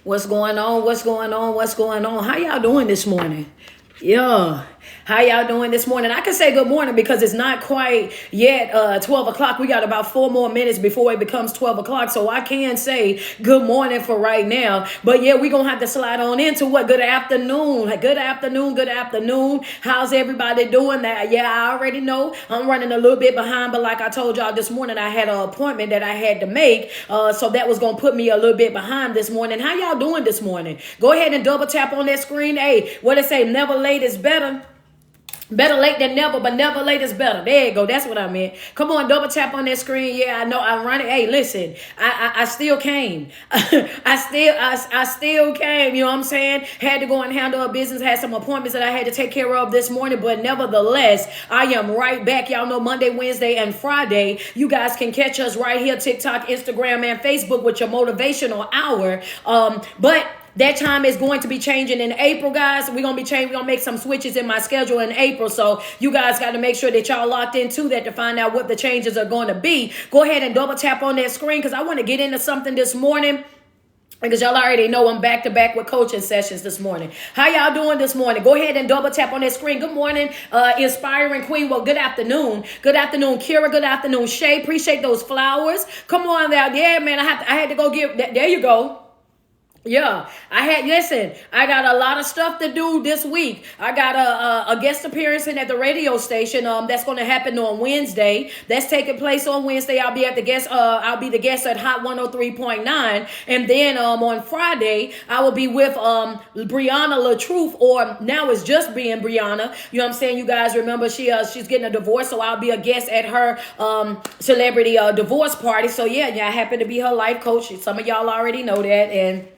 What's going on? What's going on? What's going on? How y'all doing this morning? Yeah. How y'all doing this morning? I can say good morning because it's not quite yet 12 o'clock. We got about 4 more minutes before it becomes 12 o'clock. So I can say good morning for right now. But yeah, we're going to have to slide on into what? Good afternoon. Good afternoon. Good afternoon. How's everybody doing that? Yeah, I already know I'm running a little bit behind. But like I told y'all this morning, I had an appointment that I had to make. So that was going to put me a little bit behind this morning. How y'all doing this morning? Go ahead and double tap on that screen. Hey, what it say? Never late is better. Better late than never, but never late is better. There you go. That's what I meant. Come on, double tap on that screen. Yeah, I know I'm running. Hey, listen, I still came. I still came. You know what I'm saying? Had to go and handle a business. Had some appointments that I had to take care of this morning, but nevertheless, I am right back. Y'all know Monday, Wednesday, and Friday. You guys can catch us right here, TikTok, Instagram, and Facebook with your motivational hour. But that time is going to be changing in April, guys. We're going to be changing. We're going to make some switches in my schedule in April. So you guys got to make sure that y'all locked into that to find out what the changes are going to be. Go ahead and double tap on that screen because I want to get into something this morning. Because y'all already know I'm back to back with coaching sessions this morning. How y'all doing this morning? Go ahead and double tap on that screen. Good morning, Inspiring Queen. Well, good afternoon. Good afternoon, Kira. Good afternoon, Shay. Appreciate those flowers. Come on now. Yeah, man, I had to go give that. There you go. Yeah, I got a lot of stuff to do this week. I got a guest appearance at the radio station. That's going to happen on Wednesday. That's taking place on Wednesday. I'll be the guest at Hot 103.9. And then, on Friday, I will be with, Brianna LaTruth, or now it's just being Brianna. You know what I'm saying? You guys remember she's getting a divorce. So I'll be a guest at her, celebrity, divorce party. So yeah, I happen to be her life coach. Some of y'all already know that. And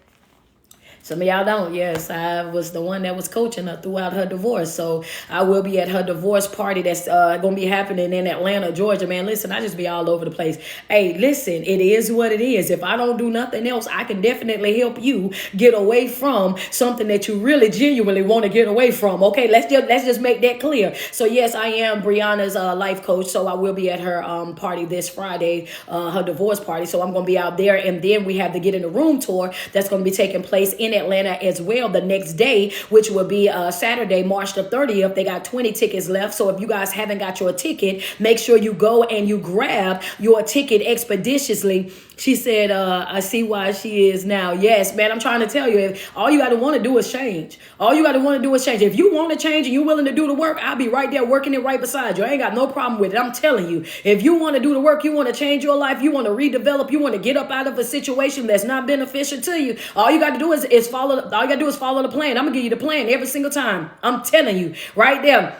some of y'all don't. Yes, I was the one that was coaching her throughout her divorce. So I will be at her divorce party that's going to be happening in Atlanta, Georgia. Man, listen, I just be all over the place. Hey, listen, it is what it is. If I don't do nothing else, I can definitely help you get away from something that you really genuinely want to get away from. Okay, let's just make that clear. So yes, I am Brianna's life coach. So I will be at her party this Friday, her divorce party. So I'm going to be out there. And then we have to get in a room tour that's going to be taking place in Atlanta as well the next day, which will be Saturday, March the 30th. They got 20 tickets left. So if you guys haven't got your ticket, make sure you go and you grab your ticket expeditiously. She said, I see why she is now. Yes, man, I'm trying to tell you, all you got to want to do is change. All you got to want to do is change. If you want to change and you're willing to do the work, I'll be right there working it right beside you. I ain't got no problem with it. I'm telling you, if you want to do the work, you want to change your life, you want to redevelop, you want to get up out of a situation that's not beneficial to you, all you got to do is follow the plan. I'm going to give you the plan every single time. I'm telling you right there.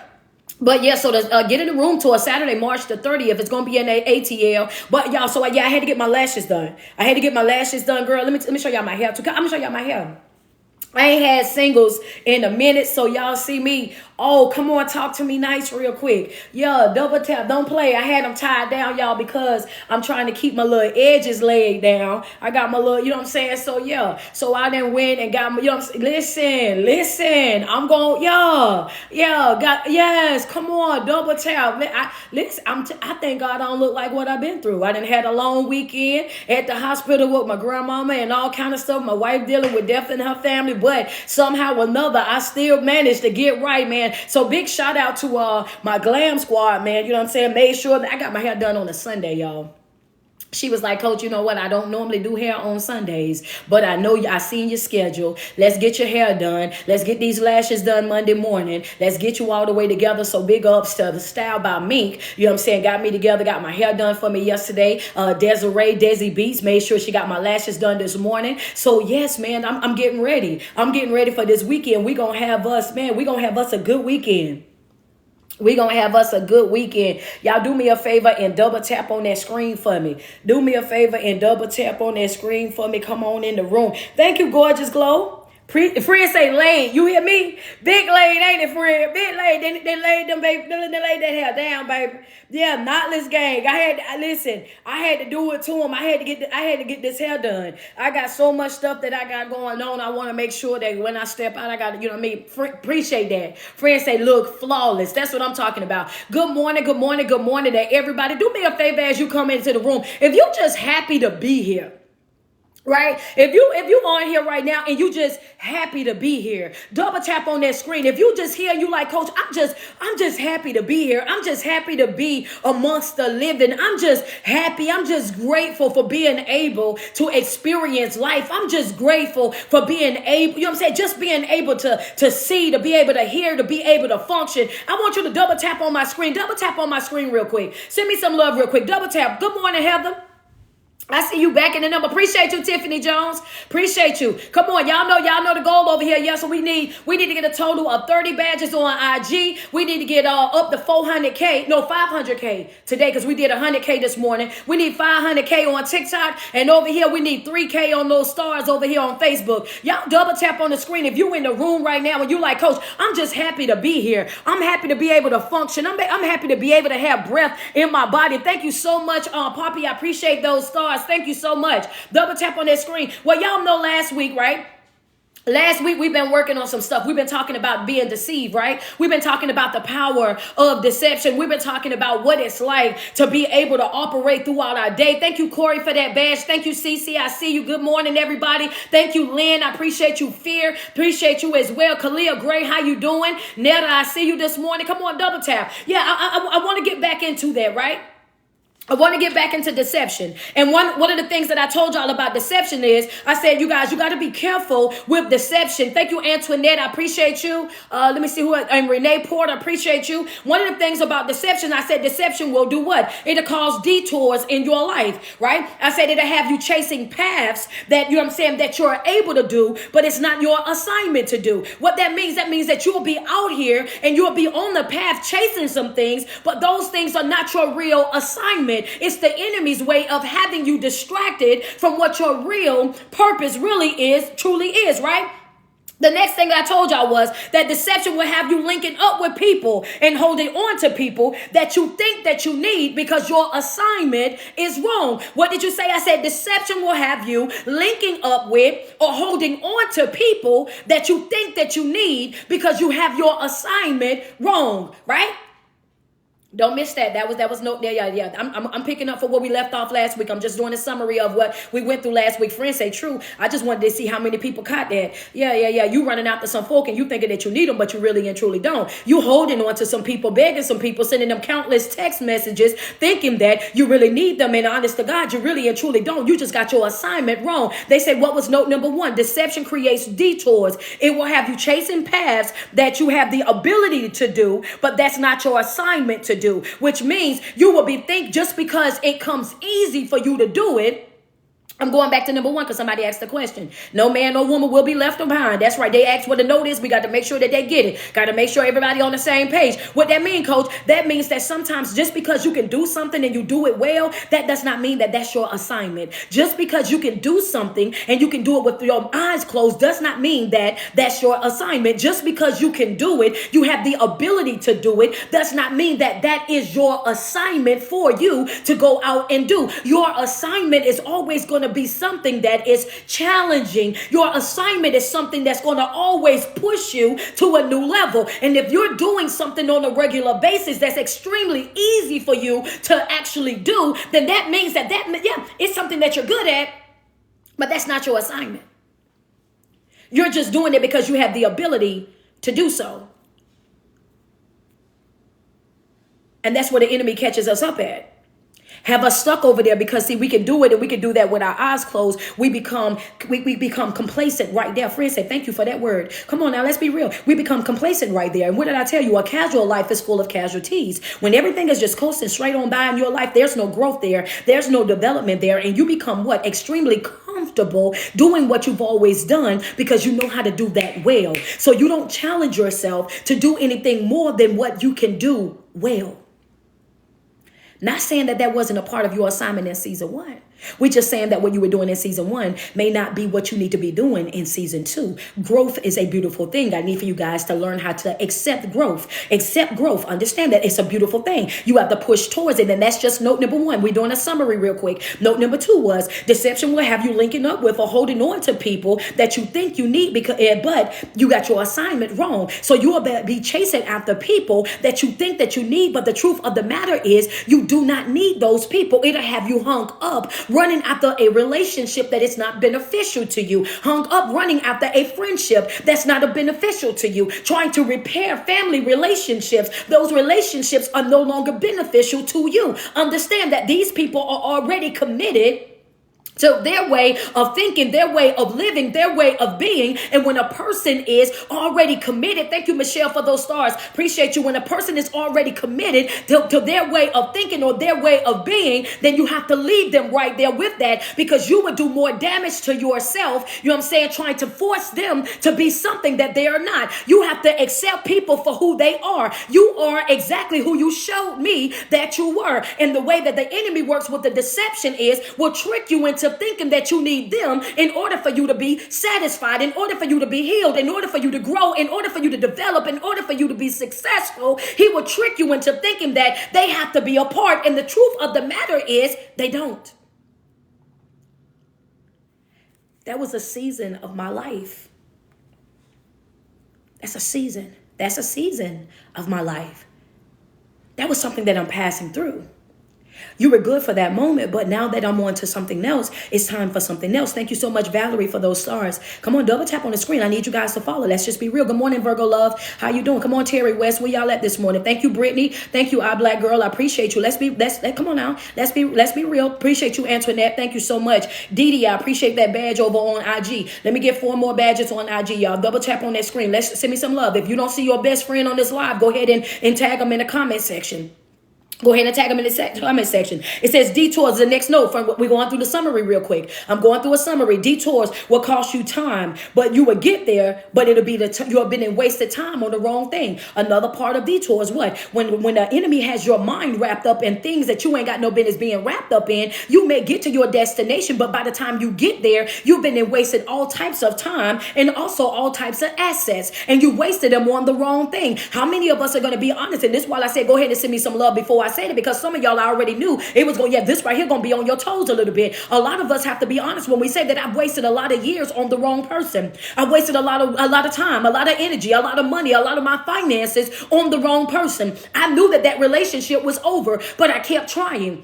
But yeah, so to get in the room tour Saturday, March the 30th, it's going to be in the ATL. But y'all, so yeah, I had to get my lashes done. Girl. Let me show y'all my hair too. I'm going to show y'all my hair. I ain't had singles in a minute, so y'all see me. Oh, come on, talk to me nice real quick. Yeah, double tap, don't play. I had them tied down, y'all, because I'm trying to keep my little edges laid down. I got my little, you know what I'm saying? So yeah, so I then went and got my, you know what I'm saying? Listen, I'm going, yes, come on, double tap. I thank God I don't look like what I've been through. I done had a long weekend at the hospital with my grandmama and all kind of stuff. My wife dealing with death in her family. But somehow or another, I still managed to get right, man. So big shout out to my glam squad, man. You know what I'm saying? Made sure that I got my hair done on a Sunday, y'all. She was like, Coach, you know what? I don't normally do hair on Sundays, but I know I seen your schedule. Let's get your hair done. Let's get these lashes done Monday morning. Let's get you all the way together. So big ups to the Style by Mink. You know what I'm saying? Got me together, got my hair done for me yesterday. Desi Beats made sure she got my lashes done this morning. So yes, man, I'm getting ready. I'm getting ready for this weekend. We're going to have us a good weekend. We're going to have us a good weekend. Y'all do me a favor and double tap on that screen for me. Do me a favor and double tap on that screen for me. Come on in the room. Thank you, Gorgeous Glow. Friend say laid. You hear me? Big laid, ain't it, friend? Big laid. They laid them, baby. They laid that hair down, baby. Yeah, knotless gang. I had to do it to him. I had to get this hair done. I got so much stuff that I got going on. I want to make sure that when I step out, I got to, you know what I mean? Appreciate that. Friends say, look flawless. That's what I'm talking about. Good morning to everybody. Do me a favor as you come into the room. If you're just happy to be here, Right? If you on here right now and you just happy to be here, double tap on that screen. If you just here and you like, Coach, I'm just happy to be here. I'm just happy to be amongst the living. I'm just happy. I'm just grateful for being able to experience life. I'm just grateful for being able, you know what I'm saying? Just being able to see, to be able to hear, to be able to function. I want you to double tap on my screen. Double tap on my screen real quick. Send me some love real quick. Double tap. Good morning, Heather. I see you back in the number. Appreciate you, Tiffany Jones. Appreciate you. Come on, y'all know the goal over here. Yeah, so we need to get a total of 30 badges on IG. We need to get up to 500K today because we did 100K this morning. We need 500K on TikTok, and over here we need 3K on those stars over here on Facebook. Y'all double tap on the screen if you in the room right now and you like, Coach, I'm just happy to be here. I'm happy to be able to function. I'm happy to be able to have breath in my body. Thank you so much, Poppy. I appreciate those stars. Thank you so much. Double tap on that screen. Well, y'all know last week, right? Last week, we've been working on some stuff. We've been talking about being deceived, right? We've been talking about the power of deception. We've been talking about what it's like to be able to operate throughout our day. Thank you, Corey, for that badge. Thank you, Cece. I see you. Good morning, everybody. Thank you, Lynn. I appreciate you, Fear. Appreciate you as well. Kalia Gray, how you doing? Netta, I see you this morning. Come on, double tap. Yeah, I want to get back into that, right? I want to get back into deception. And one of the things that I told y'all about deception is, I said, you guys, you got to be careful with deception. Thank you, Antoinette. I appreciate you. Let me see who, and Renee Porter, appreciate you. One of the things about deception, I said deception will do what? It'll cause detours in your life, right? I said it'll have you chasing paths that, you know what I'm saying, that you're able to do, but it's not your assignment to do. What that means that you'll be out here and you'll be on the path chasing some things, but those things are not your real assignment. It's the enemy's way of having you distracted from what your real purpose truly is, right? The next thing I told y'all was that deception will have you linking up with people and holding on to people that you think that you need because your assignment is wrong. What did you say? I said deception will have you linking up with or holding on to people that you think that you need because you have your assignment wrong, right? Don't miss that. That was no. Yeah. I'm picking up for what we left off last week. I'm just doing a summary of what we went through last week. Friends say true. I just wanted to see how many people caught that. Yeah. You running after some folk and you thinking that you need them, but you really and truly don't. You holding on to some people, begging some people, sending them countless text messages, thinking that you really need them. And honest to God, you really and truly don't. You just got your assignment wrong. They say, what was note number 1? Deception creates detours. It will have you chasing paths that you have the ability to do, but that's not your assignment to do, which means you will think just because it comes easy for you to do it. I'm going back to number 1 because somebody asked the question. No man, no woman will be left behind. That's right. They asked what the note is. We got to make sure that they get it. Got to make sure everybody on the same page. What that mean, Coach? That means that sometimes just because you can do something and you do it well, that does not mean that that's your assignment. Just because you can do something and you can do it with your eyes closed does not mean that that's your assignment. Just because you can do it, you have the ability to do it, does not mean that that is your assignment for you to go out and do. Your assignment is always going to be something that is challenging. Your assignment is something that's going to always push you to a new level. And if you're doing something on a regular basis that's extremely easy for you to actually do, then that means that it's something that you're good at, but that's not your assignment. You're just doing it because you have the ability to do so. And that's where the enemy catches us up at. Have us stuck over there because, see, we can do it and we can do that with our eyes closed. We become complacent right there. Friends say, thank you for that word. Come on now, let's be real. We become complacent right there. And what did I tell you? A casual life is full of casualties. When everything is just coasting straight on by in your life, there's no growth there. There's no development there. And you become what? Extremely comfortable doing what you've always done because you know how to do that well. So you don't challenge yourself to do anything more than what you can do well. Not saying that wasn't a part of your assignment in season 1. We're just saying that what you were doing in season 1 may not be what you need to be doing in season 2. Growth is a beautiful thing. I need for you guys to learn how to accept growth. Accept growth. Understand that it's a beautiful thing. You have to push towards it. And that's just note number 1. We're doing a summary real quick. Note number 2 was deception will have you linking up with or holding on to people that you think you need, but you got your assignment wrong. So you will be chasing after people that you think that you need. But the truth of the matter is you do not need those people. It'll have you hung up running after a relationship that is not beneficial to you, hung up running after a friendship that's not beneficial to you, trying to repair family relationships. Those relationships are no longer beneficial to you. Understand that these people are already committed to their way of thinking, their way of living, their way of being. And when a person is already committed, thank you, Michelle, for those stars. Appreciate you. When a person is already committed to their way of thinking or their way of being, then you have to leave them right there with that, because you would do more damage to yourself, you know what I'm saying, trying to force them to be something that they are not. You have to accept people for who they are. You are exactly who you showed me that you were. And the way that the enemy works with the deception is will trick you into thinking that you need them in order for you to be satisfied, in order for you to be healed, in order for you to grow, in order for you to develop, in order for you to be successful. He will trick you into thinking that they have to be a part. And the truth of the matter is they don't. That was a season of my life. That's a season. That's a season of my life. That was something that I'm passing through. You were good for that moment, but now that I'm on to something else, it's time for something else. Thank you so much, Valerie, for those stars. Come on, double tap on the screen. I need you guys to follow. Let's just be real. Good morning, Virgo love. How you doing? Come on, Terry West. Where y'all at this morning? Thank you, Brittany. Thank you, I Black Girl. I appreciate you. Come on now. Let's be real. Appreciate you, Antoinette. Thank you so much. Dee Dee, I appreciate that badge over on IG. Let me get 4 more badges on IG, y'all. Double tap on that screen. Let's send me some love. If you don't see your best friend on this live, go ahead and tag them in the comment section. Go ahead and tag them in the comment section. It says detours, the next note. We're going through the summary real quick. I'm going through a summary. Detours will cost you time, but you will get there, but it'll be you have been in wasted time on the wrong thing. Another part of detours, what? When the enemy has your mind wrapped up in things that you ain't got no business being wrapped up in, you may get to your destination, but by the time you get there, you've been in wasted all types of time and also all types of assets, and you wasted them on the wrong thing. How many of us are going to be honest? And this is why I said, go ahead and send me some love before I said it, because some of y'all already knew it was going, this right here going to be on your toes a little bit. A lot of us have to be honest when we say that I've wasted a lot of years on the wrong person. I wasted a lot of time, a lot of energy, a lot of money, a lot of my finances on the wrong person. I knew that relationship was over, but I kept trying.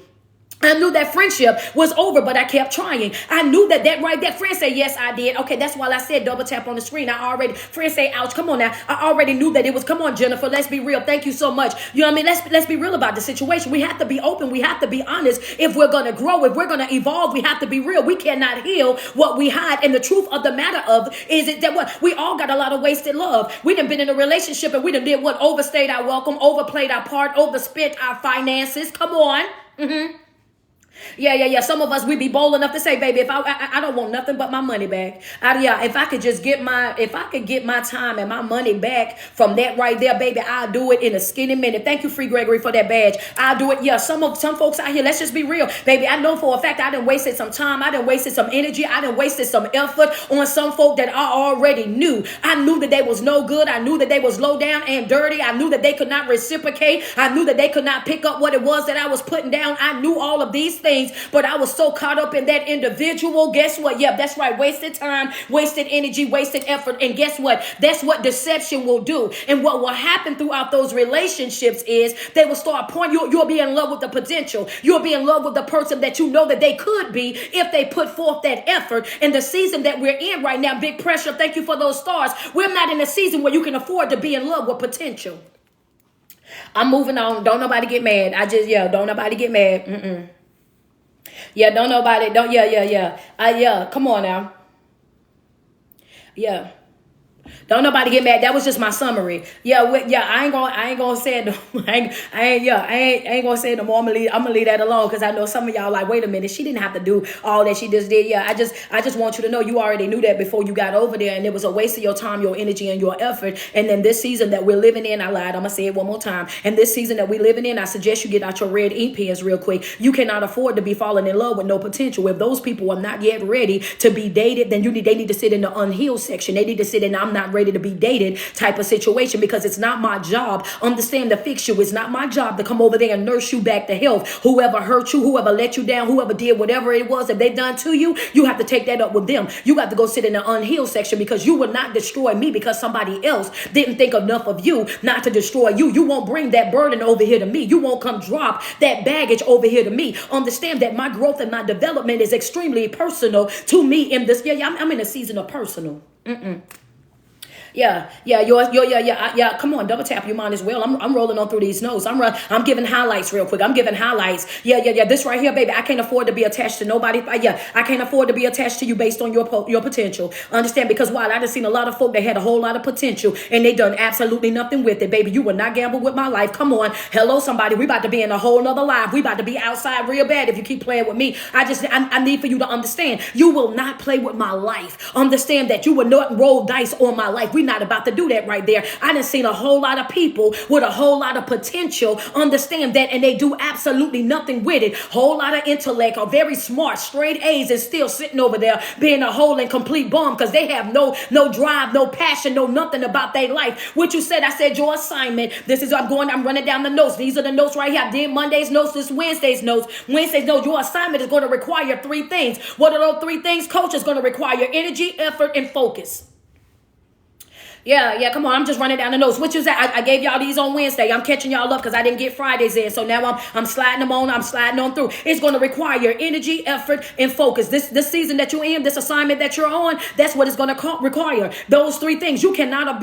I knew that friendship was over, but I kept trying. I knew that friend said, yes, I did. Okay, that's why I said double tap on the screen. Friend say, ouch, come on now. I already knew that it was, come on, Jennifer, let's be real. Thank you so much. You know what I mean? Let's be real about the situation. We have to be open. We have to be honest. If we're going to grow, if we're going to evolve, we have to be real. We cannot heal what we hide. And the truth of the matter is that what? We all got a lot of wasted love. We done been in a relationship and we done did what? Overstayed our welcome, overplayed our part, overspent our finances. Come on. Mm-hmm. Yeah. Some of us, we be bold enough to say, baby, if I don't want nothing but my money back. If I could get my time and my money back from that right there, baby, I'll do it in a skinny minute. Thank you, Free Gregory, for that badge. I'll do it. Yeah, some folks out here, let's just be real, baby. I know for a fact I done wasted some time. I done wasted some energy. I done wasted some effort on some folk that I already knew. I knew that they was no good. I knew that they was low down and dirty. I knew that they could not reciprocate. I knew that they could not pick up what it was that I was putting down. I knew all of these things, but I was so caught up in that individual. Guess what? Yeah, that's right. Wasted time, wasted energy, wasted effort. And guess what? That's what deception will do. And what will happen throughout those relationships is they will start pointing. You'll be in love with the potential. You'll be in love with the person that you know that they could be if they put forth that effort. In the season that we're in right now, big pressure. Thank you for those stars. We're not in a season where you can afford to be in love with potential. I'm moving on. Don't nobody get mad. Don't nobody get mad. Yeah, don't nobody, don't, yeah. Come on now. Yeah. Don't nobody get mad. That was just my summary. I ain't gonna say it. I ain't gonna say it no more. I'm gonna leave that alone, because I know some of y'all like, wait a minute, she didn't have to do all that she just did. Yeah, I just want you to know you already knew that before you got over there, and it was a waste of your time, your energy, and your effort. And then this season that we're living in, I lied. I'm gonna say it one more time. And this season that we're living in, I suggest you get out your red ink pens real quick. You cannot afford to be falling in love with no potential. If those people are not yet ready to be dated, then they need to sit in the unhealed section. They need to sit in I'm not ready ready to be dated type of situation, because it's not my job, understand, to fix you. It's not my job to come over there and nurse you back to health. Whoever hurt you, whoever let you down, whoever did whatever it was that they've done to you, you have to take that up with them. You got to go sit in the unhealed section, because you will not destroy me because somebody else didn't think enough of you not to destroy you. You won't bring that burden over here to me. You won't come drop that baggage over here to me. Understand that my growth and my development is extremely personal to me in this. I'm in a season of personal. Yeah. Come on, double tap your mind as well. I'm rolling on through these notes. I'm giving highlights real quick. I'm giving highlights. Yeah. This right here, baby. I can't afford to be attached to nobody. I can't afford to be attached to you based on your potential. Understand? Because why? I done seen a lot of folk that had a whole lot of potential and they done absolutely nothing with it, baby. You will not gamble with my life. Come on, hello, somebody. We about to be in a whole nother life. We about to be outside real bad if you keep playing with me. I need for you to understand. You will not play with my life. Understand that you will not roll dice on my life. We're not about to do that right there. I done seen a whole lot of people with a whole lot of potential, understand that, and they do absolutely nothing with it. Whole lot of intellect, are very smart, straight A's, and still sitting over there being a whole and complete bum because they have no drive, no passion, no nothing about their life. What you said, I said your assignment. I'm running down the notes. These are the notes right here. I did Monday's notes, this Wednesday's notes. Wednesday's notes. Your assignment is going to require 3 things. What are those 3 things? Coach, is going to require energy, effort, and focus. Yeah, come on. I'm just running down the notes. Which is that I gave y'all these on Wednesday. I'm catching y'all up because I didn't get Fridays in. So now I'm sliding them on. I'm sliding on through. It's going to require energy, effort, and focus. This season that you're in, this assignment that you're on, that's what it's going to require. Those 3 things. You cannot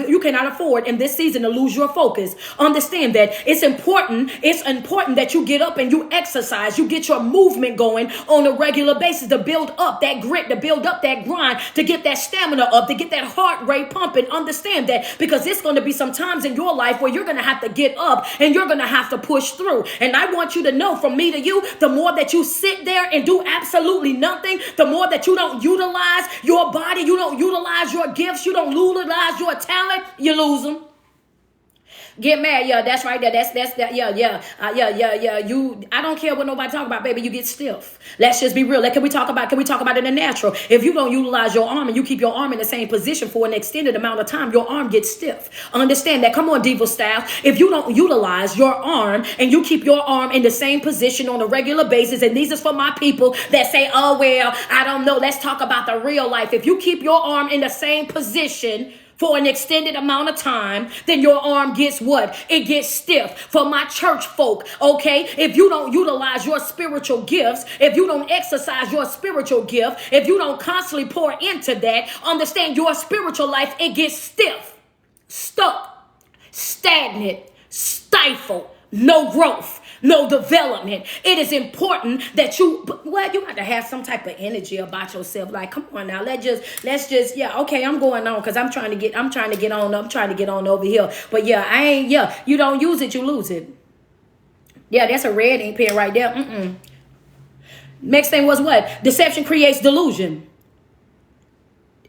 afford in this season to lose your focus. Understand that it's important. It's important that you get up and you exercise. You get your movement going on a regular basis to build up that grit, to build up that grind, to get that stamina up, to get that heart rate pumping. Understand that, because it's going to be some times in your life where you're going to have to get up and you're going to have to push through. And I want you to know, from me to you, the more that you sit there and do absolutely nothing, the more that you don't utilize your body, you don't utilize your gifts, you don't utilize your talent, you lose them. Get mad, yeah, that's right there. That's that, yeah. I don't care what nobody talk about, baby. You get stiff. Let's just be real. Can we talk about it in the natural? If you don't utilize your arm and you keep your arm in the same position for an extended amount of time, your arm gets stiff. Understand that. Come on, diva style. If you don't utilize your arm and you keep your arm in the same position on a regular basis, and these is for my people that say, oh, well, I don't know. Let's talk about the real life. If you keep your arm in the same position for an extended amount of time, then your arm gets what? It gets stiff. For my church folk, okay? If you don't utilize your spiritual gifts, if you don't exercise your spiritual gift, if you don't constantly pour into that, understand your spiritual life, it gets stiff, stuck, stagnant, stifled, no growth, no development. It is important that you got to have some type of energy about yourself. Like, come on now, let's just, okay, I'm going on because I'm trying to get on over here. But you don't use it, you lose it. Yeah, that's a red ink pen right there. Next thing was what? Deception creates delusion.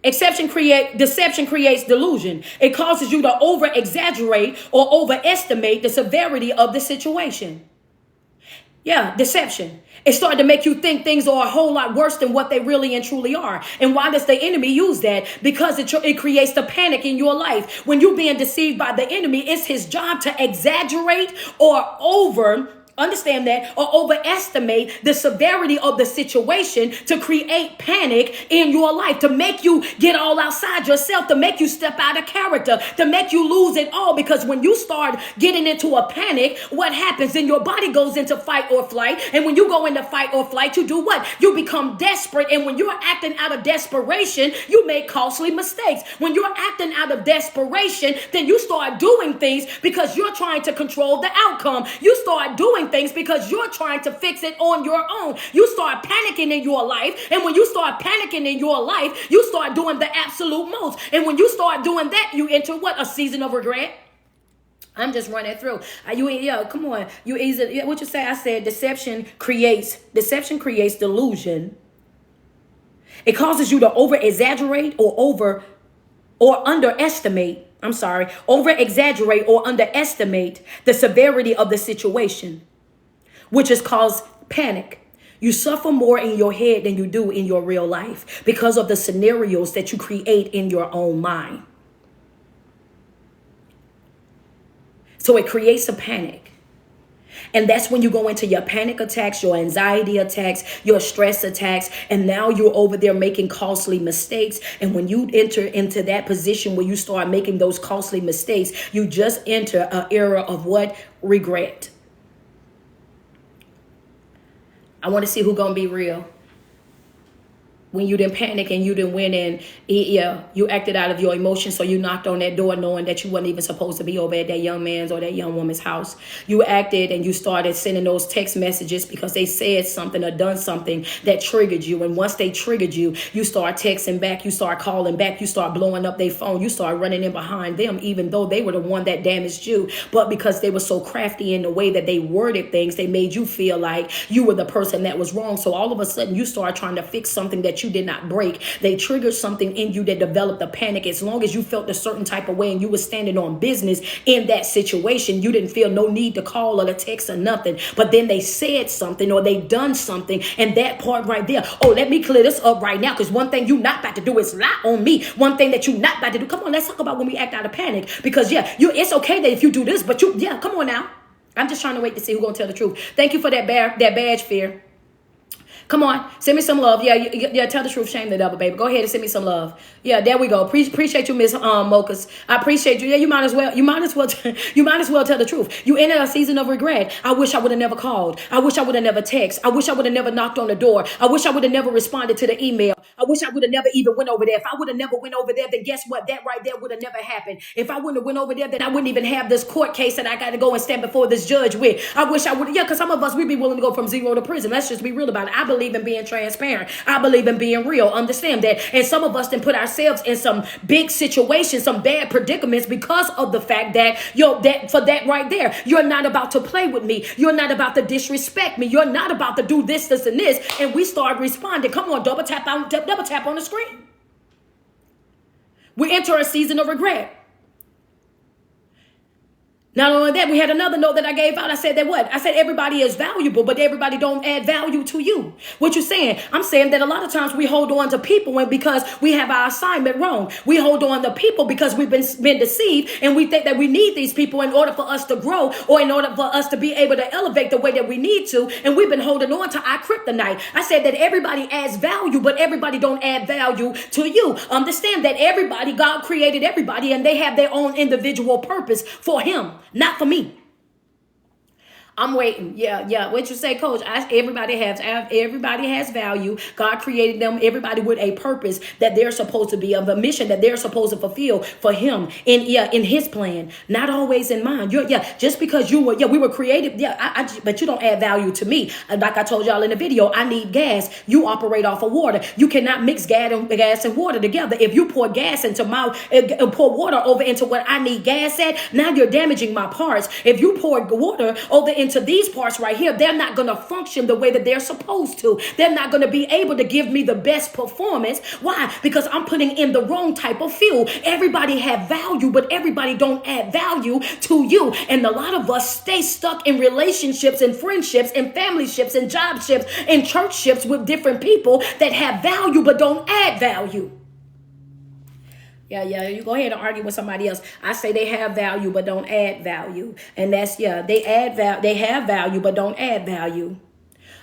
Deception creates delusion. It causes you to over-exaggerate or overestimate the severity of the situation. Yeah, deception. It started to make you think things are a whole lot worse than what they really and truly are. And why does the enemy use that? Because it creates the panic in your life. When you're being deceived by the enemy, it's his job to exaggerate or understand that, or overestimate the severity of the situation to create panic in your life, to make you get all outside yourself, to make you step out of character, to make you lose it all. Because when you start getting into a panic, what happens? Then your body goes into fight or flight. And when you go into fight or flight, you do what? You become desperate. And when you're acting out of desperation, you make costly mistakes. When you're acting out of desperation, then you start doing things because you're trying to control the outcome. You start doing things because you're trying to fix it on your own. You start panicking in your life. And when you start panicking in your life, you start doing the absolute most. And when you start doing that, you enter what? A season of regret. I'm just running through. Come on. What you say? I said deception creates delusion. It causes you to over-exaggerate or underestimate. Over-exaggerate or underestimate the severity of the situation, which has caused panic. You suffer more in your head than you do in your real life because of the scenarios that you create in your own mind. So it creates a panic. And that's when you go into your panic attacks, your anxiety attacks, your stress attacks. And now you're over there making costly mistakes. And when you enter into that position where you start making those costly mistakes, you just enter an era of what? Regret. I want to see who's going to be real. When you didn't panic and you didn't win and you acted out of your emotions. So you knocked on that door knowing that you wasn't even supposed to be over at that young man's or that young woman's house. You acted and you started sending those text messages because they said something or done something that triggered you. And once they triggered you, you start texting back, you start calling back, you start blowing up their phone, you start running in behind them, even though they were the one that damaged you. But because they were so crafty in the way that they worded things, they made you feel like you were the person that was wrong. So all of a sudden you start trying to fix something that you did not break. They triggered something in you that developed a panic. As long as you felt a certain type of way and you were standing on business in that situation, you didn't feel no need to call or to text or nothing. But then they said something or they done something, and that part right there, oh, let me clear this up right now, because one thing you not about to do is lie on me. One thing that you not about to do. Come on, let's talk about when we act out of panic. Because it's okay that if you do this, but come on now. I'm just trying to wait to see who's gonna tell the truth. Thank you for that badge, Fear. Come on, send me some love. Yeah, tell the truth, shame the devil, baby. Go ahead and send me some love. Yeah, there we go. Appreciate you, Miss Mochas. I appreciate you. Yeah, you might as well tell the truth. You in a season of regret. I wish I would have never called. I wish I would have never texted. I wish I would have never knocked on the door. I wish I would have never responded to the email. I wish I would have never even went over there. If I would have never went over there, then guess what? That right there would have never happened. If I wouldn't have went over there, then I wouldn't even have this court case that I got to go and stand before this judge with. I wish I would. Yeah, because some of us, we'd be willing to go from 0 to prison. Let's just be real about it. I believe in being transparent. I believe in being real. Understand that. And some of us then put ourselves in some big situations, some bad predicaments because of the fact that, that right there, you're not about to play with me. You're not about to disrespect me. You're not about to do this, this, and this. And we start responding. Come on, double tap on the screen. We enter a season of regret. Not only that, we had another note that I gave out. I said that what? I said everybody is valuable, but everybody don't add value to you. What you saying? I'm saying that a lot of times we hold on to people because we have our assignment wrong. We hold on to people because we've been deceived, and we think that we need these people in order for us to grow or in order for us to be able to elevate the way that we need to. And we've been holding on to our kryptonite. I said that everybody adds value, but everybody don't add value to you. Understand that God created everybody, and they have their own individual purpose for Him. Not for me. I'm waiting. Yeah. What you say, Coach? Everybody has value. God created them. Everybody with a purpose that they're supposed to be, of a mission that they're supposed to fulfill for Him in His plan. Not always in mine. Just because we were created. But you don't add value to me. Like I told y'all in the video, I need gas. You operate off of water. You cannot mix gas and water together. If you pour gas into pour water over into what I need gas at, now you're damaging my parts. If you pour water over into these parts right here, they're not going to function the way that they're supposed to. They're not going to be able to give me the best performance. Why? Because I'm putting in the wrong type of fuel. Everybody have value, but everybody don't add value to you. And a lot of us stay stuck in relationships and friendships and family ships and job ships and church ships with different people that have value but don't add value. Yeah, you go ahead and argue with somebody else. I say they have value but don't add value. And that's, they have value but don't add value.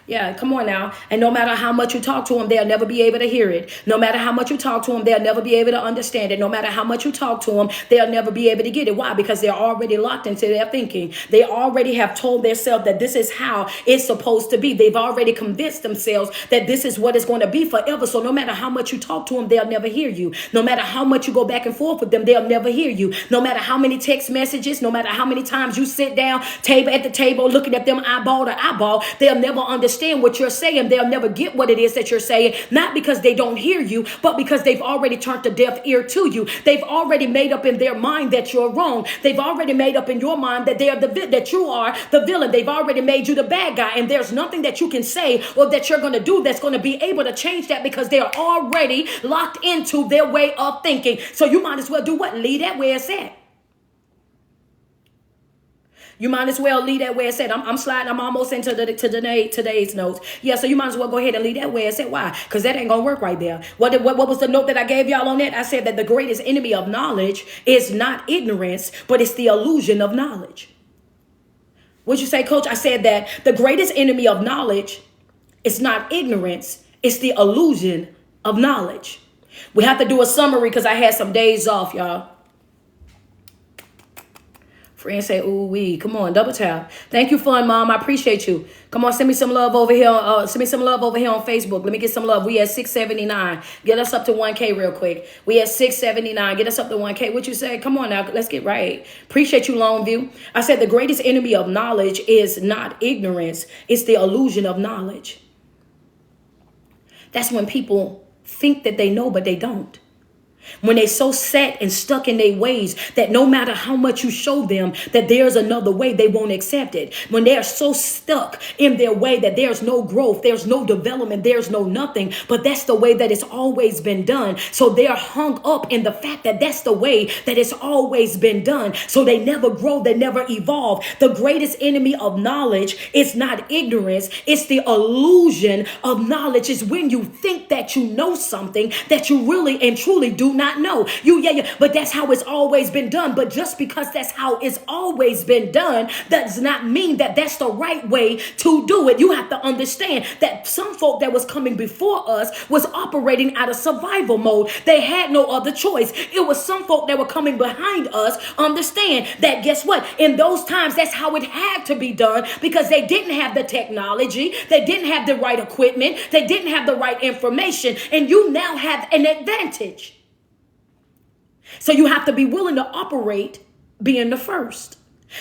Yeah, come on now. And no matter how much you talk to them, they'll never be able to hear it. No matter how much you talk to them, they'll never be able to understand it. No matter how much you talk to them, they'll never be able to get it. Why? Because they're already locked into their thinking. They already have told themselves that this is how it's supposed to be. They've already convinced themselves that this is what it's going to be forever. So no matter how much you talk to them, they'll never hear you. No matter how much you go back and forth with them, they'll never hear you. No matter how many text messages, no matter how many times you sit down at the table looking at them eyeball to eyeball, they'll never understand what you're saying. They'll never get what it is that you're saying, not because they don't hear you, but because they've already turned a deaf ear to you. They've already made up in their mind that you're wrong. They've already made up in your mind that that you are the villain. They've already made you the bad guy, and there's nothing that you can say or that you're going to do that's going to be able to change that, because they're already locked into their way of thinking. So you might as well do what? Leave that where it's at. You might as well leave that where it's at. I'm sliding. I'm almost into today's notes. Yeah, so you might as well go ahead and leave that where it's at. Why? Because that ain't going to work right there. What was the note that I gave y'all on that? I said that the greatest enemy of knowledge is not ignorance, but it's the illusion of knowledge. What'd you say, coach? I said that the greatest enemy of knowledge is not ignorance, it's the illusion of knowledge. We have to do a summary because I had some days off, y'all. Friends say, ooh, wee. Come on, double tap. Thank you, Fun Mom. I appreciate you. Come on, send me some love over here. Send me some love over here on Facebook. Let me get some love. We at 679. Get us up to 1K real quick. We at 679. Get us up to 1K. What you say? Come on now. Let's get right. Appreciate you, Longview. I said the greatest enemy of knowledge is not ignorance. It's the illusion of knowledge. That's when people think that they know, but they don't. When they're so set and stuck in their ways that no matter how much you show them that there's another way, they won't accept it. When they are so stuck in their way that there's no growth, there's no development, there's no nothing, but that's the way that it's always been done. So they're hung up in the fact that that's the way that it's always been done. So they never grow, they never evolve. The greatest enemy of knowledge is not ignorance, it's the illusion of knowledge. Is when you think that you know something that you really and truly do not know. But that's how it's always been done. But just because that's how it's always been done does not mean that that's the right way to do it. You have to understand that some folk that was coming before us was operating out of survival mode. They had no other choice. It was some folk that were coming behind us. Understand that, guess what? In those times, that's how it had to be done because they didn't have the technology. They didn't have the right equipment. They didn't have the right information. And you now have an advantage. So you have to be willing to operate being the first.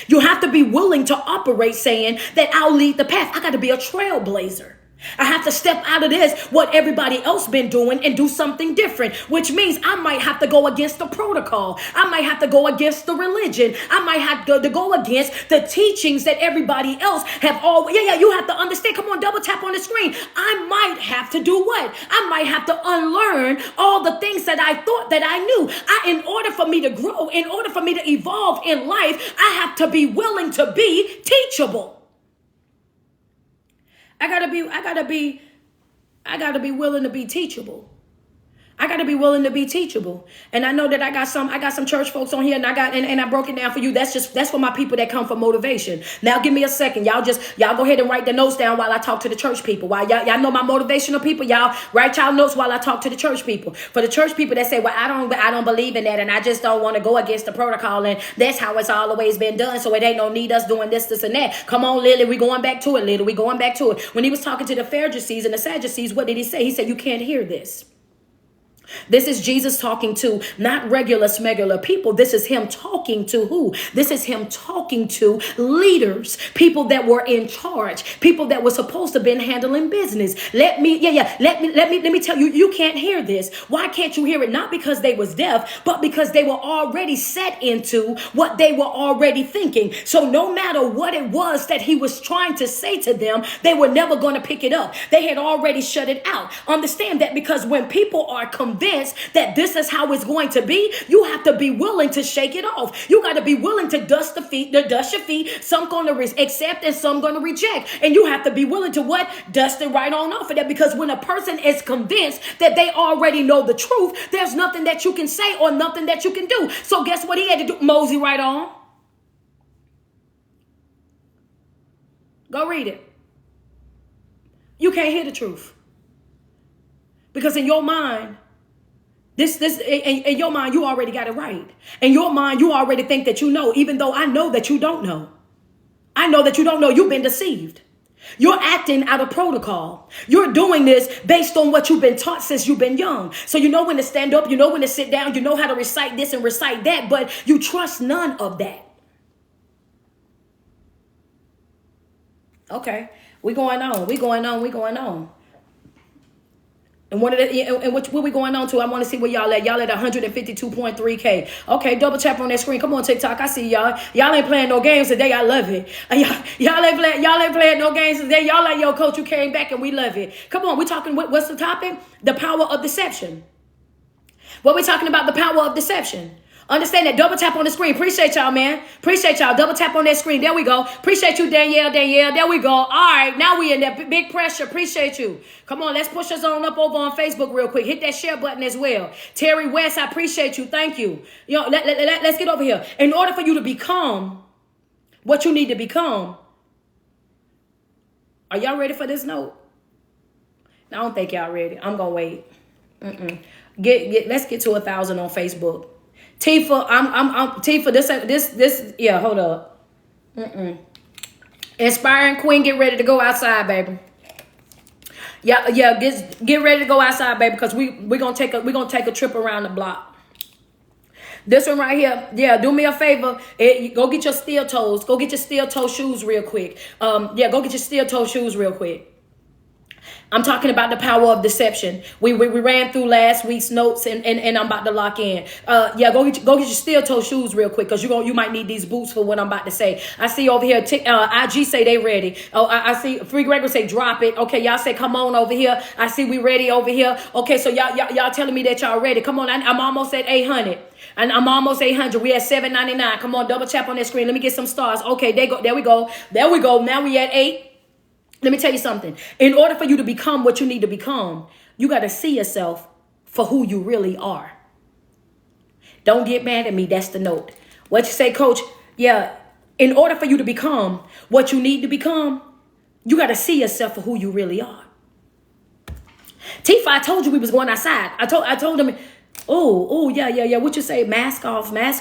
You have to be willing to operate saying that I'll lead the path. I got to be a trailblazer. I have to step out of this, what everybody else been doing, and do something different, which means I might have to go against the protocol. I might have to go against the religion. I might have to go against the teachings that everybody else have always. You have to understand. Come on, double tap on the screen. I might have to do what? I might have to unlearn all the things that I thought that I knew. In order for me to grow, in order for me to evolve in life, I have to be willing to be teachable. I gotta be willing to be teachable. I got to be willing to be teachable. And I know that I got some church folks on here and I broke it down for you. That's for my people that come for motivation. Now give me a second. Y'all go ahead and write the notes down while I talk to the church people. While y'all know my motivational people, y'all write y'all notes while I talk to the church people. For the church people that say, well, I don't believe in that and I just don't want to go against the protocol and that's how it's always been done. So it ain't no need us doing this and that. Come on, Lily, we going back to it, Lily. We going back to it. When he was talking to the Pharisees and the Sadducees, what did he say? He said, you can't hear this. This is Jesus talking to not regular smegular people. This is him talking to who? This is him talking to leaders, people that were in charge, people that were supposed to have been handling business. Let me tell you, you can't hear this. Why can't you hear it? Not because they was deaf, but because they were already set into what they were already thinking. So no matter what it was that he was trying to say to them, they were never going to pick it up. They had already shut it out. Understand that, because when people are convinced that this is how it's going to be, you have to be willing to shake it off. You got to be willing to dust your feet. Some going to accept and some going to reject. And you have to be willing to what? Dust it right on off of that. Because when a person is convinced that they already know the truth, there's nothing that you can say or nothing that you can do. So guess what he had to do? Mosey right on. Go read it. You can't hear the truth. Because in your mind, in your mind, you already got it right. In your mind, you already think that you know, even though I know that you don't know. I know that you don't know. You've been deceived. You're acting out of protocol. You're doing this based on what you've been taught since you've been young. So you know when to stand up, you know when to sit down, you know how to recite this and recite that, but you trust none of that. Okay, we going on. And what we going on to? I want to see where y'all at. Y'all at 152.3K. Okay, double tap on that screen. Come on, TikTok. I see y'all. Y'all ain't playing no games today. I love it. Y'all ain't playing no games today. Y'all like, yo, coach, you came back and we love it. Come on, we talking. What's the topic? The power of deception. What we talking about? The power of deception. Understand that. Double tap on the screen. Appreciate y'all, man. Appreciate y'all. Double tap on that screen. There we go. Appreciate you, Danielle. There we go. All right. Now we in that big pressure. Appreciate you. Come on. Let's push us on up over on Facebook real quick. Hit that share button as well. Terry West, I appreciate you. Thank you. Let's get over here. In order for you to become what you need to become, Are y'all ready for this note? I don't think y'all ready. I'm gonna wait. Let's get to 1,000 on Facebook. Tifa, I'm Tifa. This. Yeah, hold up. Inspiring Queen, get ready to go outside, baby. Yeah. Get ready to go outside, baby, because we're gonna take a trip around the block. This one right here, yeah, do me a favor. Go get your steel toes. Go get your steel toe shoes real quick. Go get your steel toe shoes real quick. I'm talking about the power of deception. We ran through last week's notes and I'm about to lock in. Go get your steel toe shoes real quick, because you might need these boots for what I'm about to say. I see over here, IG say they ready. Oh, I see Free Gregor say drop it. Okay, y'all say come on over here. I see we ready over here. Okay, so y'all telling me that y'all ready. Come on, I'm almost at 800. And I'm almost 800. We at 799. Come on, double tap on that screen. Let me get some stars. Okay, there we go. Now we at 8. Let me tell you something. In order for you to become what you need to become, you got to see yourself for who you really are. Don't get mad at me. That's the note. What you say, coach? Yeah. In order for you to become what you need to become, you got to see yourself for who you really are. Tifa, I told you we was going outside. I told him, yeah. What you say? Mask off. I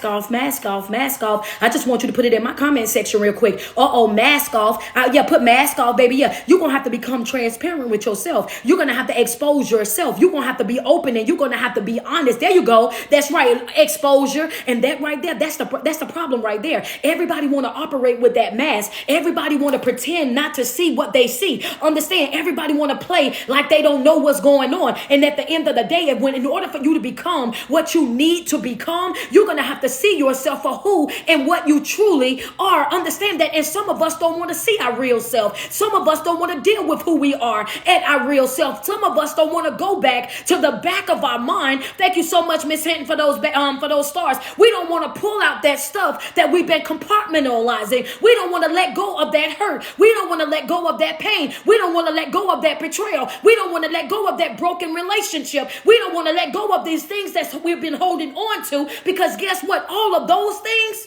just want you to put it in my comment section real quick. Mask off. Put mask off, baby. Yeah, you're going to have to become transparent with yourself. You're going to have to expose yourself. You're going to have to be open, and you're going to have to be honest. There you go. That's right. Exposure. And that right there, that's the problem right there. Everybody want to operate with that mask. Everybody want to pretend not to see what they see. Understand? Everybody want to play like they don't know what's going on. And at the end of the day, in order for you to become what you need to become, you're going to have to see yourself for who and what you truly are. Understand that. And some of us don't want to see our real self. Some of us don't want to deal with who we are at our real self. Some of us don't want to go back to the back of our mind. Thank you so much, Miss Hinton, for those stars. We don't want to pull out that stuff that we've been compartmentalizing. We don't want to let go of that hurt. We don't want to let go of that pain. We don't want to let go of that betrayal. We don't want to let go of that broken relationship. We don't want to let go of these things that we've been holding on to, because guess what? All of those things,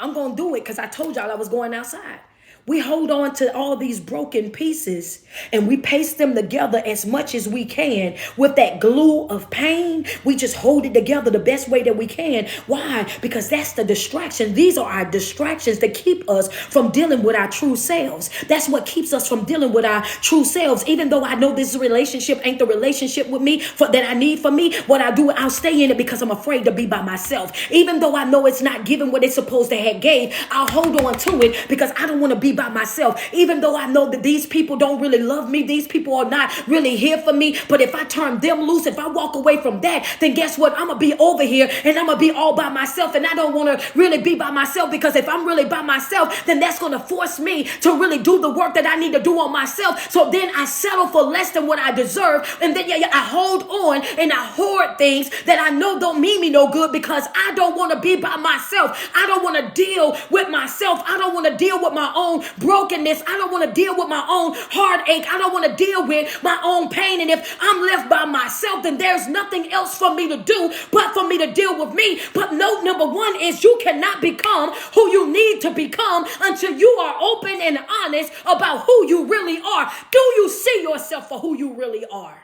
I'm going to do it because I told y'all I was going outside. We hold on to all these broken pieces and we paste them together as much as we can with that glue of pain. We just hold it together the best way that we can. Why? Because that's the distraction. These are our distractions that keep us from dealing with our true selves. That's what keeps us from dealing with our true selves. Even though I know this relationship ain't the relationship with me that I need for me, what I do, I'll stay in it because I'm afraid to be by myself. Even though I know it's not giving what it's supposed to have gave, I'll hold on to it because I don't want to be by myself. Even though I know that these people don't really love me, these people are not really here for me, but if I turn them loose, if I walk away from that, then guess what? I'm gonna be over here and I'm gonna be all by myself, and I don't want to really be by myself, because if I'm really by myself, then that's gonna force me to really do the work that I need to do on myself. So then I settle for less than what I deserve, and then I hold on and I hoard things that I know don't mean me no good, because I don't want to be by myself. I don't want to deal with myself. I don't want to deal with my own brokenness. I don't want to deal with my own heartache. I don't want to deal with my own pain. And if I'm left by myself, then there's nothing else for me to do but for me to deal with me. But note number one is you cannot become who you need to become until you are open and honest about who you really are. Do you see yourself for who you really are?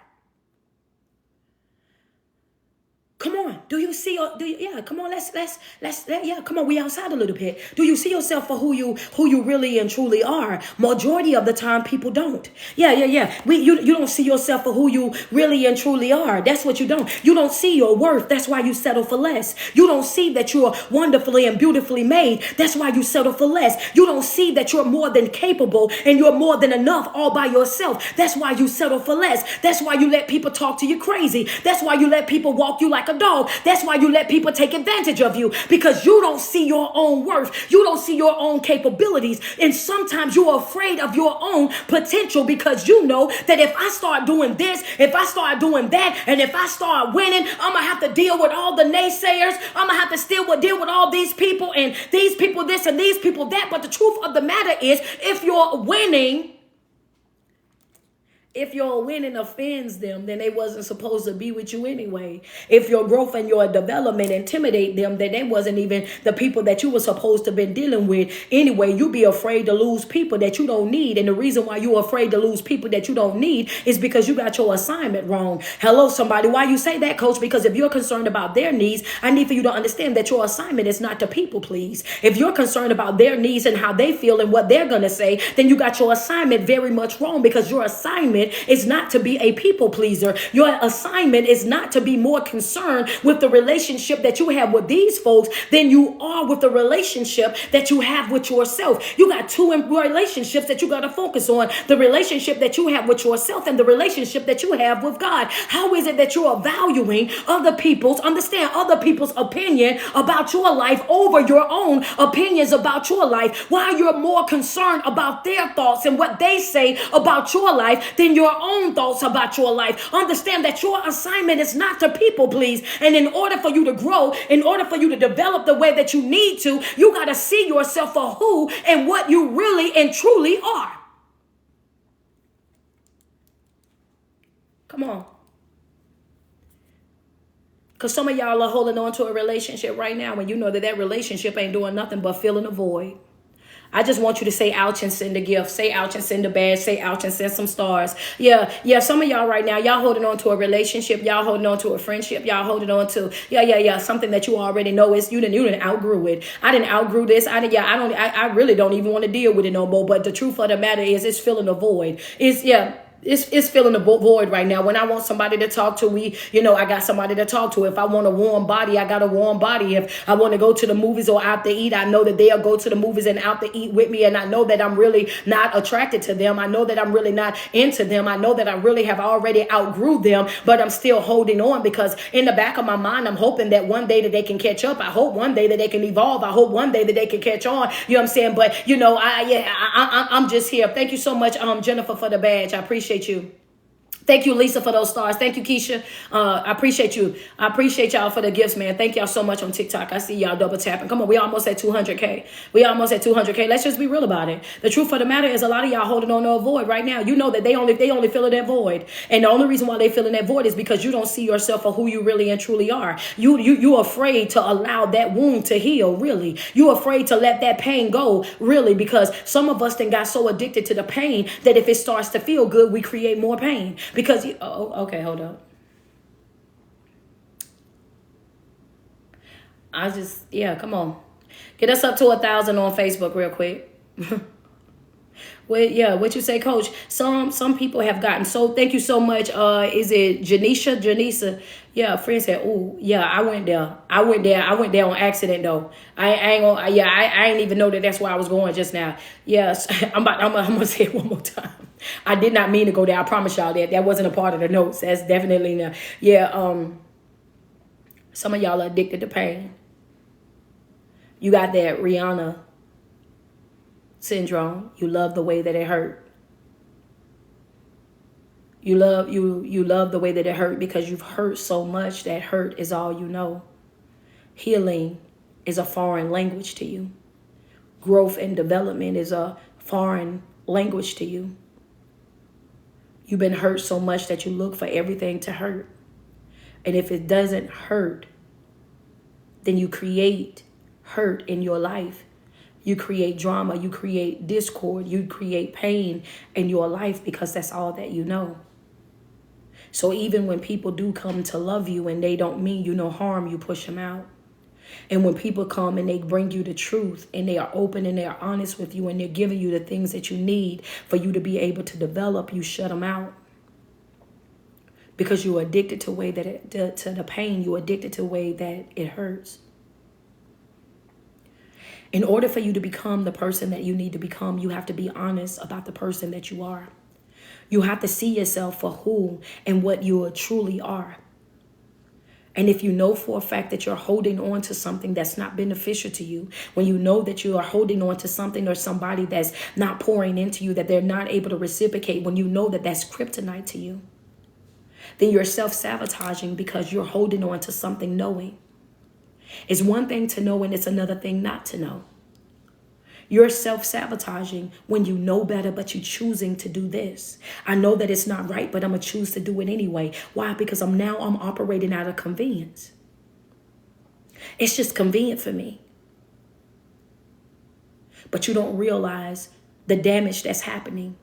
Come on. Do you see? Come on. Come on. We outside a little bit. Do you see yourself for who you really and truly are? Majority of the time, people don't. You don't see yourself for who you really and truly are. That's what you don't. You don't see your worth. That's why you settle for less. You don't see that you're wonderfully and beautifully made. That's why you settle for less. You don't see that you're more than capable and you're more than enough all by yourself. That's why you settle for less. That's why you let people talk to you crazy. That's why you let people walk you like a dog. That's why you let people take advantage of you, because you don't see your own worth. You don't see your own capabilities. And sometimes you're afraid of your own potential, because you know that if I start doing this, if I start doing that, and if I start winning, I'm going to have to deal with all the naysayers. I'm going to have to still deal with all these people and these people this and these people that. But the truth of the matter is, if you're winning, If your winning offends them, then they wasn't supposed to be with you anyway. If your growth and your development intimidate them, then they wasn't even the people that you were supposed to been dealing with anyway. You be afraid to lose people that you don't need. And the reason why you're afraid to lose people that you don't need is because you got your assignment wrong. Hello, somebody. Why you say that, coach? Because if you're concerned about their needs, I need for you to understand that your assignment is not to people please. If you're concerned about their needs and how they feel and what they're going to say, then you got your assignment very much wrong, because your assignment is not to be a people pleaser. Your assignment is not to be more concerned with the relationship that you have with these folks than you are with the relationship that you have with yourself. You got two relationships that you got to focus on: the relationship that you have with yourself and the relationship that you have with God. How is it that you are valuing other people's opinion about your life over your own opinions about your life? Why you're more concerned about their thoughts and what they say about your life than your own thoughts about your life? Understand that your assignment is not to people please. And in order for you to grow, in order for you to develop the way that you need to, you got to see yourself for who and what you really and truly are. Come on. Because some of y'all are holding on to a relationship right now and you know that that relationship ain't doing nothing but filling a void. I just want you to say ouch and send a gift. Say ouch and send a badge. Say ouch and send some stars. Yeah. Some of y'all right now, y'all holding on to a relationship. Y'all holding on to a friendship. Y'all holding on to, something that you already know is you didn't outgrew it. I didn't outgrew this. I really don't even want to deal with it no more. But the truth of the matter is it's filling a void. It's filling the void right now. When I want somebody to talk to, I got somebody to talk to. If I want a warm body, I got a warm body. If I want to go to the movies or out to eat, I know that they'll go to the movies and out to eat with me. And I know that I'm really not attracted to them. I know that I'm really not into them. I know that I really have already outgrew them, but I'm still holding on because in the back of my mind, I'm hoping that one day that they can catch up. I hope one day that they can evolve. I hope one day that they can catch on. You know what I'm saying? But, I'm just here. Thank you so much, Jennifer, for the badge. I appreciate you. Thank you, Lisa, for those stars. Thank you, Keisha. I appreciate you. I appreciate y'all for the gifts, man. Thank y'all so much on TikTok. I see y'all double tapping. Come on, we almost at 200K. Let's just be real about it. The truth of the matter is a lot of y'all holding on to a void right now. You know that they only filling that void. And the only reason why they filling that void is because you don't see yourself for who you really and truly are. You're afraid to allow that wound to heal, really. You're afraid to let that pain go, really, because some of us then got so addicted to the pain that if it starts to feel good, we create more pain. Because, okay, hold up. Come on. Get us up to 1,000 on Facebook real quick. What you say, Coach? Some people have gotten so. Thank you so much. Is it Janisa? Yeah, a friend said, "Oh, yeah, I went there on accident though. I ain't even know that's where I was going just now. Yes, I'm gonna say it one more time. I did not mean to go there. I promise y'all that wasn't a part of the notes. That's definitely not. Some of y'all are addicted to pain. You got that Rihanna syndrome. You love the way that it hurt. You love the way that it hurt because you've hurt so much that hurt is all you know. Healing is a foreign language to you. Growth and development is a foreign language to you. You've been hurt so much that you look for everything to hurt. And if it doesn't hurt, then you create hurt in your life. You create drama, you create discord, you create pain in your life because that's all that you know. So even when people do come to love you and they don't mean you no harm, you push them out. And when people come and they bring you the truth and they are open and they are honest with you and they're giving you the things that you need for you to be able to develop, you shut them out. Because you're addicted to the way that to the pain, you're addicted to the way that it hurts. In order for you to become the person that you need to become, you have to be honest about the person that you are. You have to see yourself for who and what you truly are. And if you know for a fact that you're holding on to something that's not beneficial to you, when you know that you are holding on to something or somebody that's not pouring into you, that they're not able to reciprocate, when you know that that's kryptonite to you, then you're self-sabotaging because you're holding on to something knowing. It's one thing to know and it's another thing not to know. You're self-sabotaging when you know better, but you're choosing to do this. I know that it's not right, but I'm going to choose to do it anyway. Why? Because I'm operating out of convenience. It's just convenient for me. But you don't realize the damage that's happening.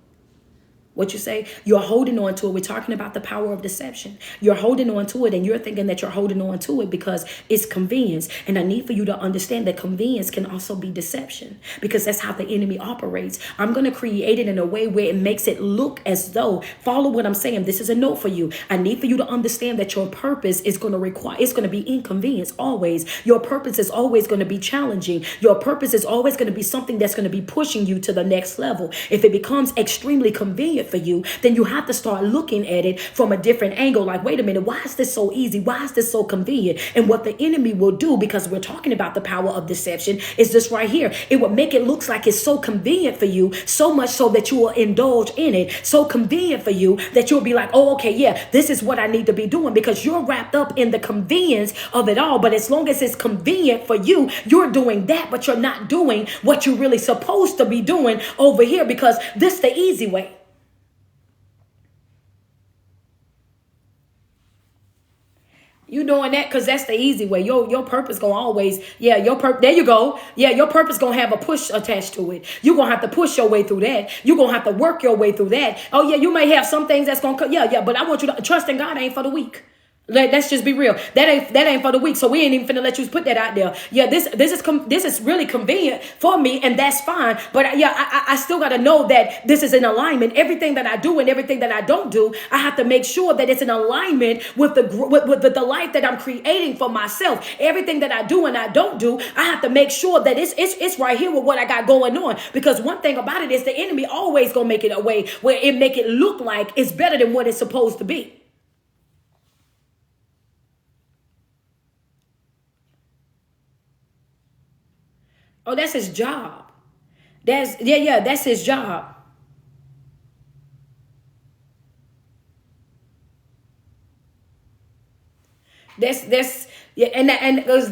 What you say? You're holding on to it. We're talking about the power of deception. You're holding on to it and you're thinking that you're holding on to it because it's convenience. And I need for you to understand that convenience can also be deception because that's how the enemy operates. I'm going to create it in a way where it makes it look as though, follow what I'm saying. This is a note for you. I need for you to understand that your purpose is going to require, it's going to be inconvenience always. Your purpose is always going to be challenging. Your purpose is always going to be something that's going to be pushing you to the next level. If it becomes extremely convenient for you, then you have to start looking at it from a different angle. Like, wait a minute, why is this so easy? Why is this so convenient? And what the enemy will do, because we're talking about the power of deception, is this right here. It will make it look like it's so convenient for you, so much so that you will indulge in it. So convenient for you that you'll be like, oh, okay, yeah, this is what I need to be doing, because you're wrapped up in the convenience of it all. But as long as it's convenient for you, you're doing that, but you're not doing what you're really supposed to be doing over here, because this is the easy way. You doing that because that's the easy way. Your purpose gonna always, yeah, there you go. Yeah, your purpose gonna have a push attached to it. You're gonna have to push your way through that. You're gonna have to work your way through that. Oh yeah, you may have some things that's gonna come. Yeah, but I want you to trust in God ain't for the weak. Let's just be real. That ain't for the weak. So we ain't even finna let you put that out there. Yeah, this is really convenient for me, and that's fine. But yeah, I still gotta know that this is in alignment. Everything that I do and everything that I don't do, I have to make sure that it's in alignment with the life that I'm creating for myself. Everything that I do and I don't do, I have to make sure that it's right here with what I got going on. Because one thing about it is the enemy always gonna make it a way where it make it look like it's better than what it's supposed to be. Oh, that's his job. That's his job. That's yeah, and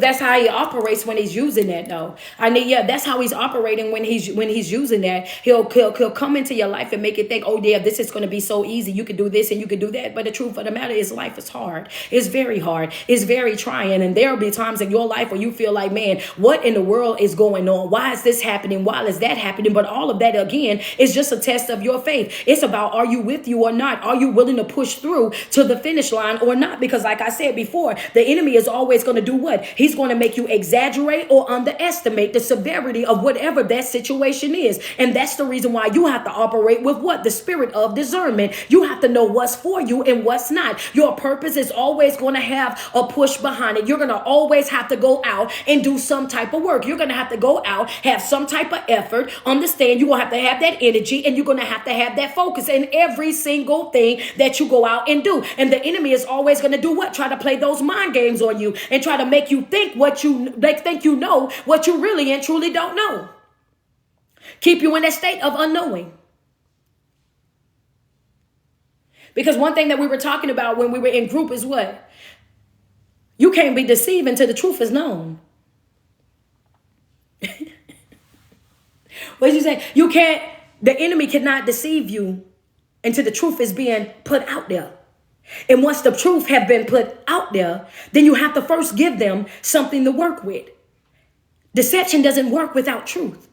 that's how he operates when he's using that though. I mean, yeah, that's how he's operating when he's using that. He'll come into your life and make you think, oh yeah, this is going to be so easy. You can do this and you can do that. But the truth of the matter is, life is hard. It's very hard. It's very trying, and there'll be times in your life where you feel like, man, what in the world is going on? Why is this happening? Why is that happening? But all of that again is just a test of your faith. It's about, are you with you or not? Are you willing to push through to the finish line or not? Because like I said before, the enemy is always going to do what? He's going to make you exaggerate or underestimate the severity of whatever that situation is. And that's the reason why you have to operate with what? The spirit of discernment. You have to know what's for you and what's not. Your purpose is always going to have a push behind it. You're going to always have to go out and do some type of work. You're going to have to go out, have some type of effort. Understand, you're going to have that energy, and you're going to have that focus in every single thing that you go out and do. And the enemy is always going to do what? Try to play those mind games on you and try to make you think you know what you really and truly don't know. Keep you in a state of unknowing. Because one thing that we were talking about when we were in group is what? You can't be deceived until the truth is known. What did you say? The enemy cannot deceive you until the truth is being put out there. And once the truth have been put out there, then you have to first give them something to work with. Deception doesn't work without truth.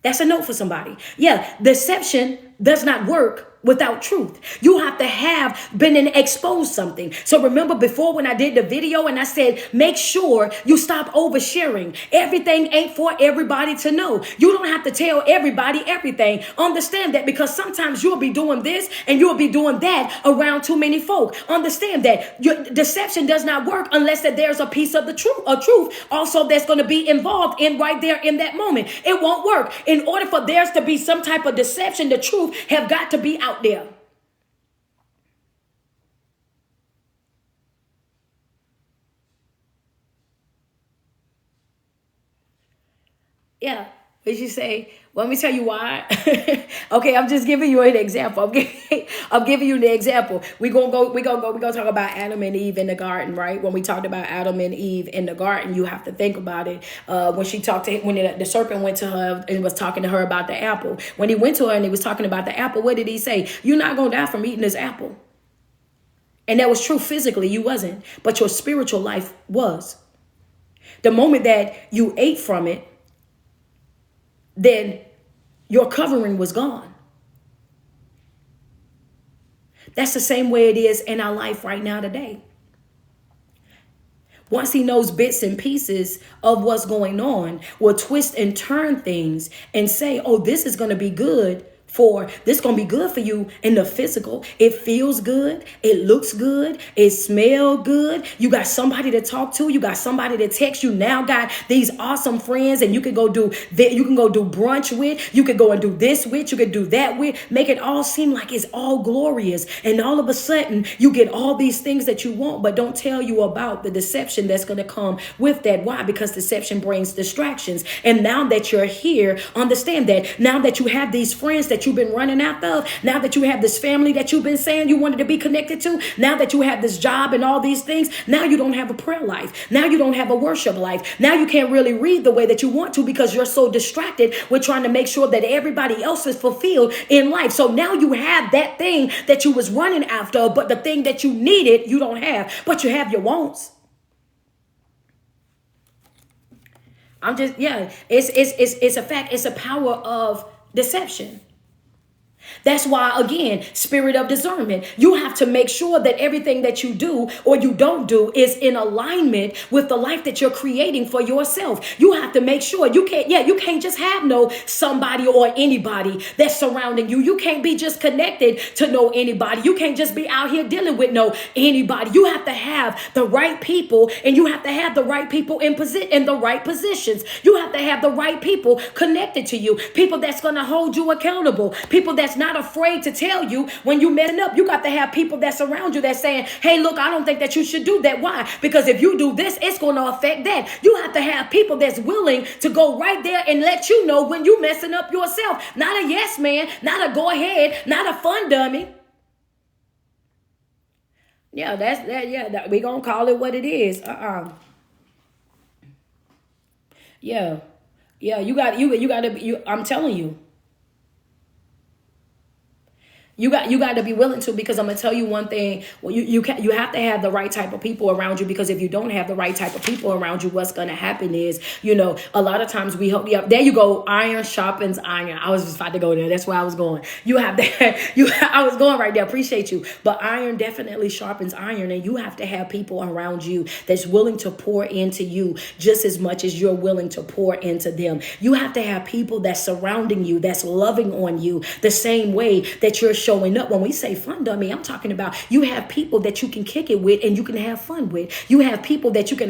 That's a note for somebody. Yeah, deception does not work without truth. You have to have been and exposed something. So remember before when I did the video and I said, make sure you stop oversharing. Everything ain't for everybody to know. You don't have to tell everybody everything. Understand that, because sometimes you'll be doing this and you'll be doing that around too many folk. Understand that your deception does not work unless that there's a piece of the truth also that's going to be involved in right there in that moment. It won't work. In order for there to be some type of deception, the truth have got to be out there. Yeah. Did you say, well, let me tell you why. Okay, I'm just giving you an example. I'm giving you the example. We're gonna talk about Adam and Eve in the garden, right? When we talked about Adam and Eve in the garden, you have to think about it. When she talked to when the serpent went to her and was talking to her about the apple. When he went to her and he was talking about the apple, what did he say? You're not gonna die from eating this apple. And that was true physically, you wasn't, but your spiritual life was. The moment that you ate from it, then your covering was gone. That's the same way it is in our life right now today. Once he knows bits and pieces of what's going on, will twist and turn things and say, oh, this is going to be good. This gonna be good for you in the physical. It feels good. It looks good. It smells good. You got somebody to talk to. You got somebody to text. You now got these awesome friends, and you can go do that. You can go do brunch with. You could go and do this with. You could do that with. Make it all seem like it's all glorious. And all of a sudden, you get all these things that you want, but don't tell you about the deception that's gonna come with that. Why? Because deception brings distractions. And now that you're here, understand that now that you have these friends that you've been running after, now that you have this family that you've been saying you wanted to be connected to, now that you have this job and all these things, now you don't have a prayer life. Now you don't have a worship life. Now you can't really read the way that you want to because you're so distracted with trying to make sure that everybody else is fulfilled in life. So now you have that thing that you was running after, but the thing that you needed, you don't have, but you have your wants. It's a fact. It's a power of deception. That's why, again, spirit of discernment, you have to make sure that everything that you do or you don't do is in alignment with the life that you're creating for yourself. You have to make sure you can't just have no somebody or anybody that's surrounding you. You can't be just connected to no anybody. You can't just be out here dealing with no anybody. You have to have the right people, and you have to have the right people in the right positions. You have to have the right people connected to you, people that's going to hold you accountable, people that's not afraid to tell you when you messing up. You got to have people that's around you that's saying, hey, look, I don't think that you should do that. Why? Because if you do this, it's going to affect that. You have to have people that's willing to go right there and let you know when you messing up yourself. Not a yes man, not a go ahead, not a fun dummy. Yeah, that's that. Yeah, we gonna call it what it is. Yeah, you got to. I'm telling you. You got to be willing to, because I'm gonna tell you one thing. Well, you have to have the right type of people around you, because if you don't have the right type of people around you, what's gonna happen is, a lot of times we help you up. There you go. Iron sharpens iron. I was just about to go there. That's where I was going. You have that. I was going right there. Appreciate you. But iron definitely sharpens iron, and you have to have people around you that's willing to pour into you just as much as you're willing to pour into them. You have to have people that's surrounding you, that's loving on you the same way that you're showing up. When we say fun dummy, I'm talking about you have people that you can kick it with and you can have fun with. You have people that you can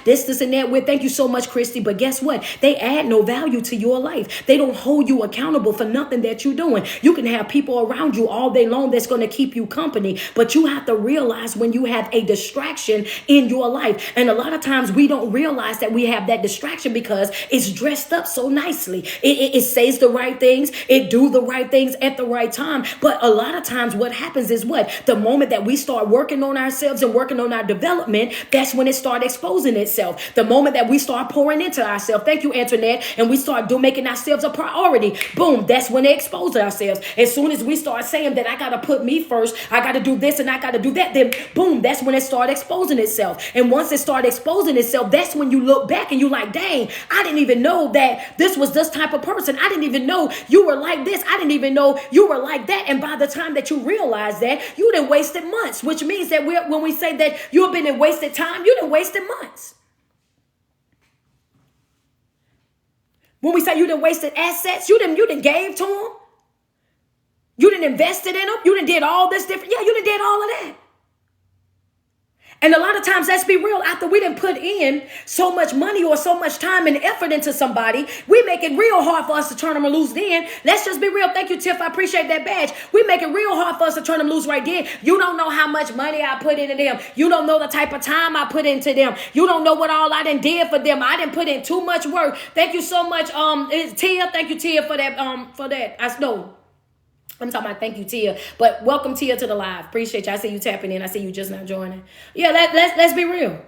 this and that with. Thank you so much, Christy. But guess what? They add no value to your life. They don't hold you accountable for nothing that you're doing. You can have people around you all day long that's going to keep you company, but you have to realize when you have a distraction in your life. And a lot of times we don't realize that we have that distraction because it's dressed up so nicely. It says the right things. It do the right things at the right time. But a lot of times what happens is the moment that we start working on ourselves and working on our development, that's when it starts exposing itself. The moment that we start pouring into ourselves, thank you, Antoinette, and we start making ourselves a priority, boom, that's when they expose ourselves. As soon as we start saying that I got to put me first, I got to do this and I got to do that, then boom, that's when it starts exposing itself. And once it starts exposing itself, that's when you look back and you're like, dang, I didn't even know that this was this type of person. I didn't even know you were like this. I didn't even know you were like that. And by the time that you realize that, you done wasted months, which means that when we say that you've been in wasted time, you done wasted months. When we say you done wasted assets, you done gave to them. You done invested in them. You done did all this different. Yeah, you done did all of that. And a lot of times, let's be real, after we didn't put in so much money or so much time and effort into somebody, we make it real hard for us to turn them loose then. Let's just be real. Thank you, Tiff. I appreciate that badge. We make it real hard for us to turn them loose right then. You don't know how much money I put into them. You don't know the type of time I put into them. You don't know what all I done did for them. I didn't put in too much work. Thank you so much, Tia. Thank you, Tia, for that. I know. I'm talking about thank you, Tia. But welcome, Tia, to the live. Appreciate you. I see you tapping in. I see you just now joining. Yeah, let's be real.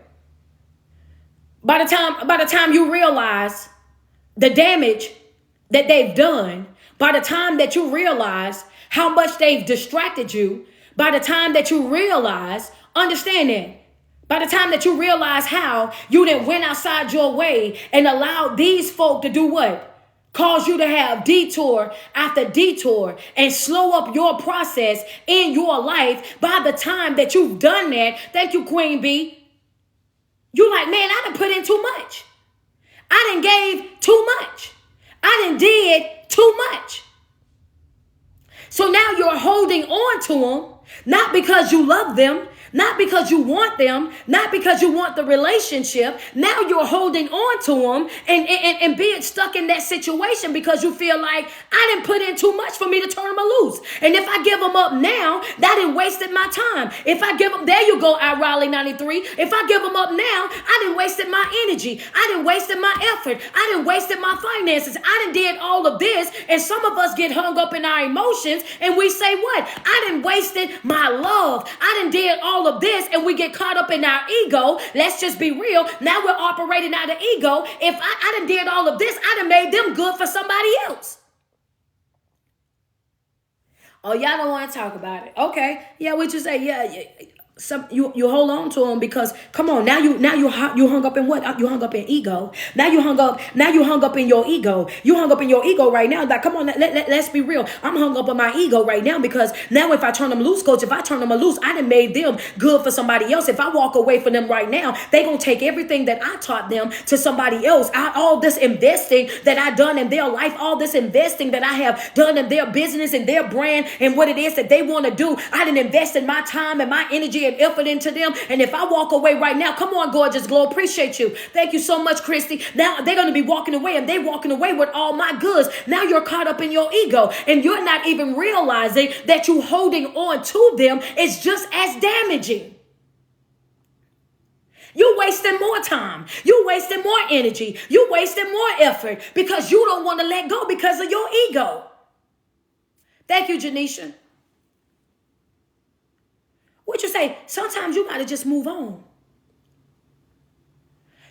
By the time you realize the damage that they've done, by the time that you realize how much they've distracted you, by the time that you realize, understand that, by the time that you realize how you didn't went outside your way and allowed these folk to do what? Cause you to have detour after detour and slow up your process in your life. By the time that you've done that, thank you, Queen B, you like, man, I done put in too much. I done gave too much. I done did too much. So now you're holding on to them, not because you love them, not because you want them, not because you want the relationship. Now you're holding on to them and being stuck in that situation because you feel like I didn't put in too much for me to turn them loose. And if I give them up now, that done wasted my time. If I give them, there you go, I Raleigh 93. If I give them up now, I done wasted my energy. I done wasted my effort. I done wasted my finances. I done did all of this. And some of us get hung up in our emotions and we say what? I done wasted my love. I done did all of this and we get caught up in our ego. Let's just be real. Now we're operating out of ego. If I done did all of this, I done made them good for somebody else. Oh, y'all don't want to talk about it. Okay. Yeah, what you say? Yeah. You hold on to them because come on, now you hung up in what? You hung up in ego. Now you hung up in your ego. You hung up in your ego right now. Like, come on, let's be real. I'm hung up on my ego right now because now if I turn them loose, coach, if I turn them loose, I done made them good for somebody else. If I walk away from them right now, they gonna take everything that I taught them to somebody else. All this investing that I done in their life, all this investing that I have done in their business and their brand and what it is that they want to do, I done invested my time and my energy and effort into them. And if I walk away right now, come on, gorgeous glow, appreciate you. Thank you so much, Christy. Now they're going to be walking away and they're walking away with all my goods. Now you're caught up in your ego and you're not even realizing that you holding on to them is just as damaging. You wasting more time. You wasting more energy. You wasting more effort because you don't want to let go because of your ego. Thank you, Janisha. What you say? Sometimes you got to just move on.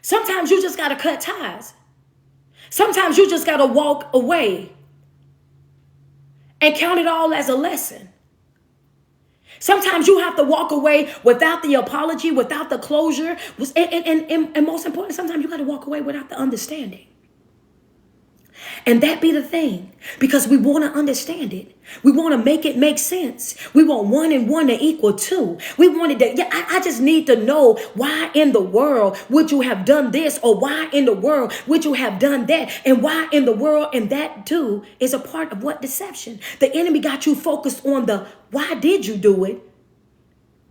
Sometimes you just got to cut ties. Sometimes you just got to walk away and count it all as a lesson. Sometimes you have to walk away without the apology, without the closure. And most important, sometimes you got to walk away without the understanding. And that be the thing, because we want to understand it. We want to make it make sense. We want 1 and 1 to equal 2. We wanted to, I just need to know why in the world would you have done this, or why in the world would you have done that, and why in the world, and that too is a part of what? Deception. The enemy got you focused on the why did you do it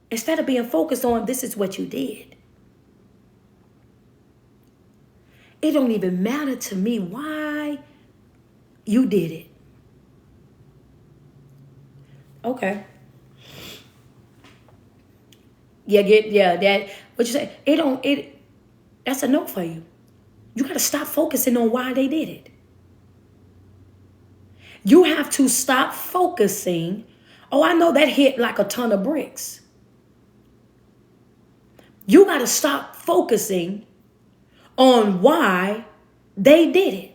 instead of being focused on this is what you did. It don't even matter to me why you did it. Okay. That what you say, that's a no for you. You got to stop focusing on why they did it. You have to stop focusing. Oh, I know that hit like a ton of bricks. You got to stop focusing on why they did it.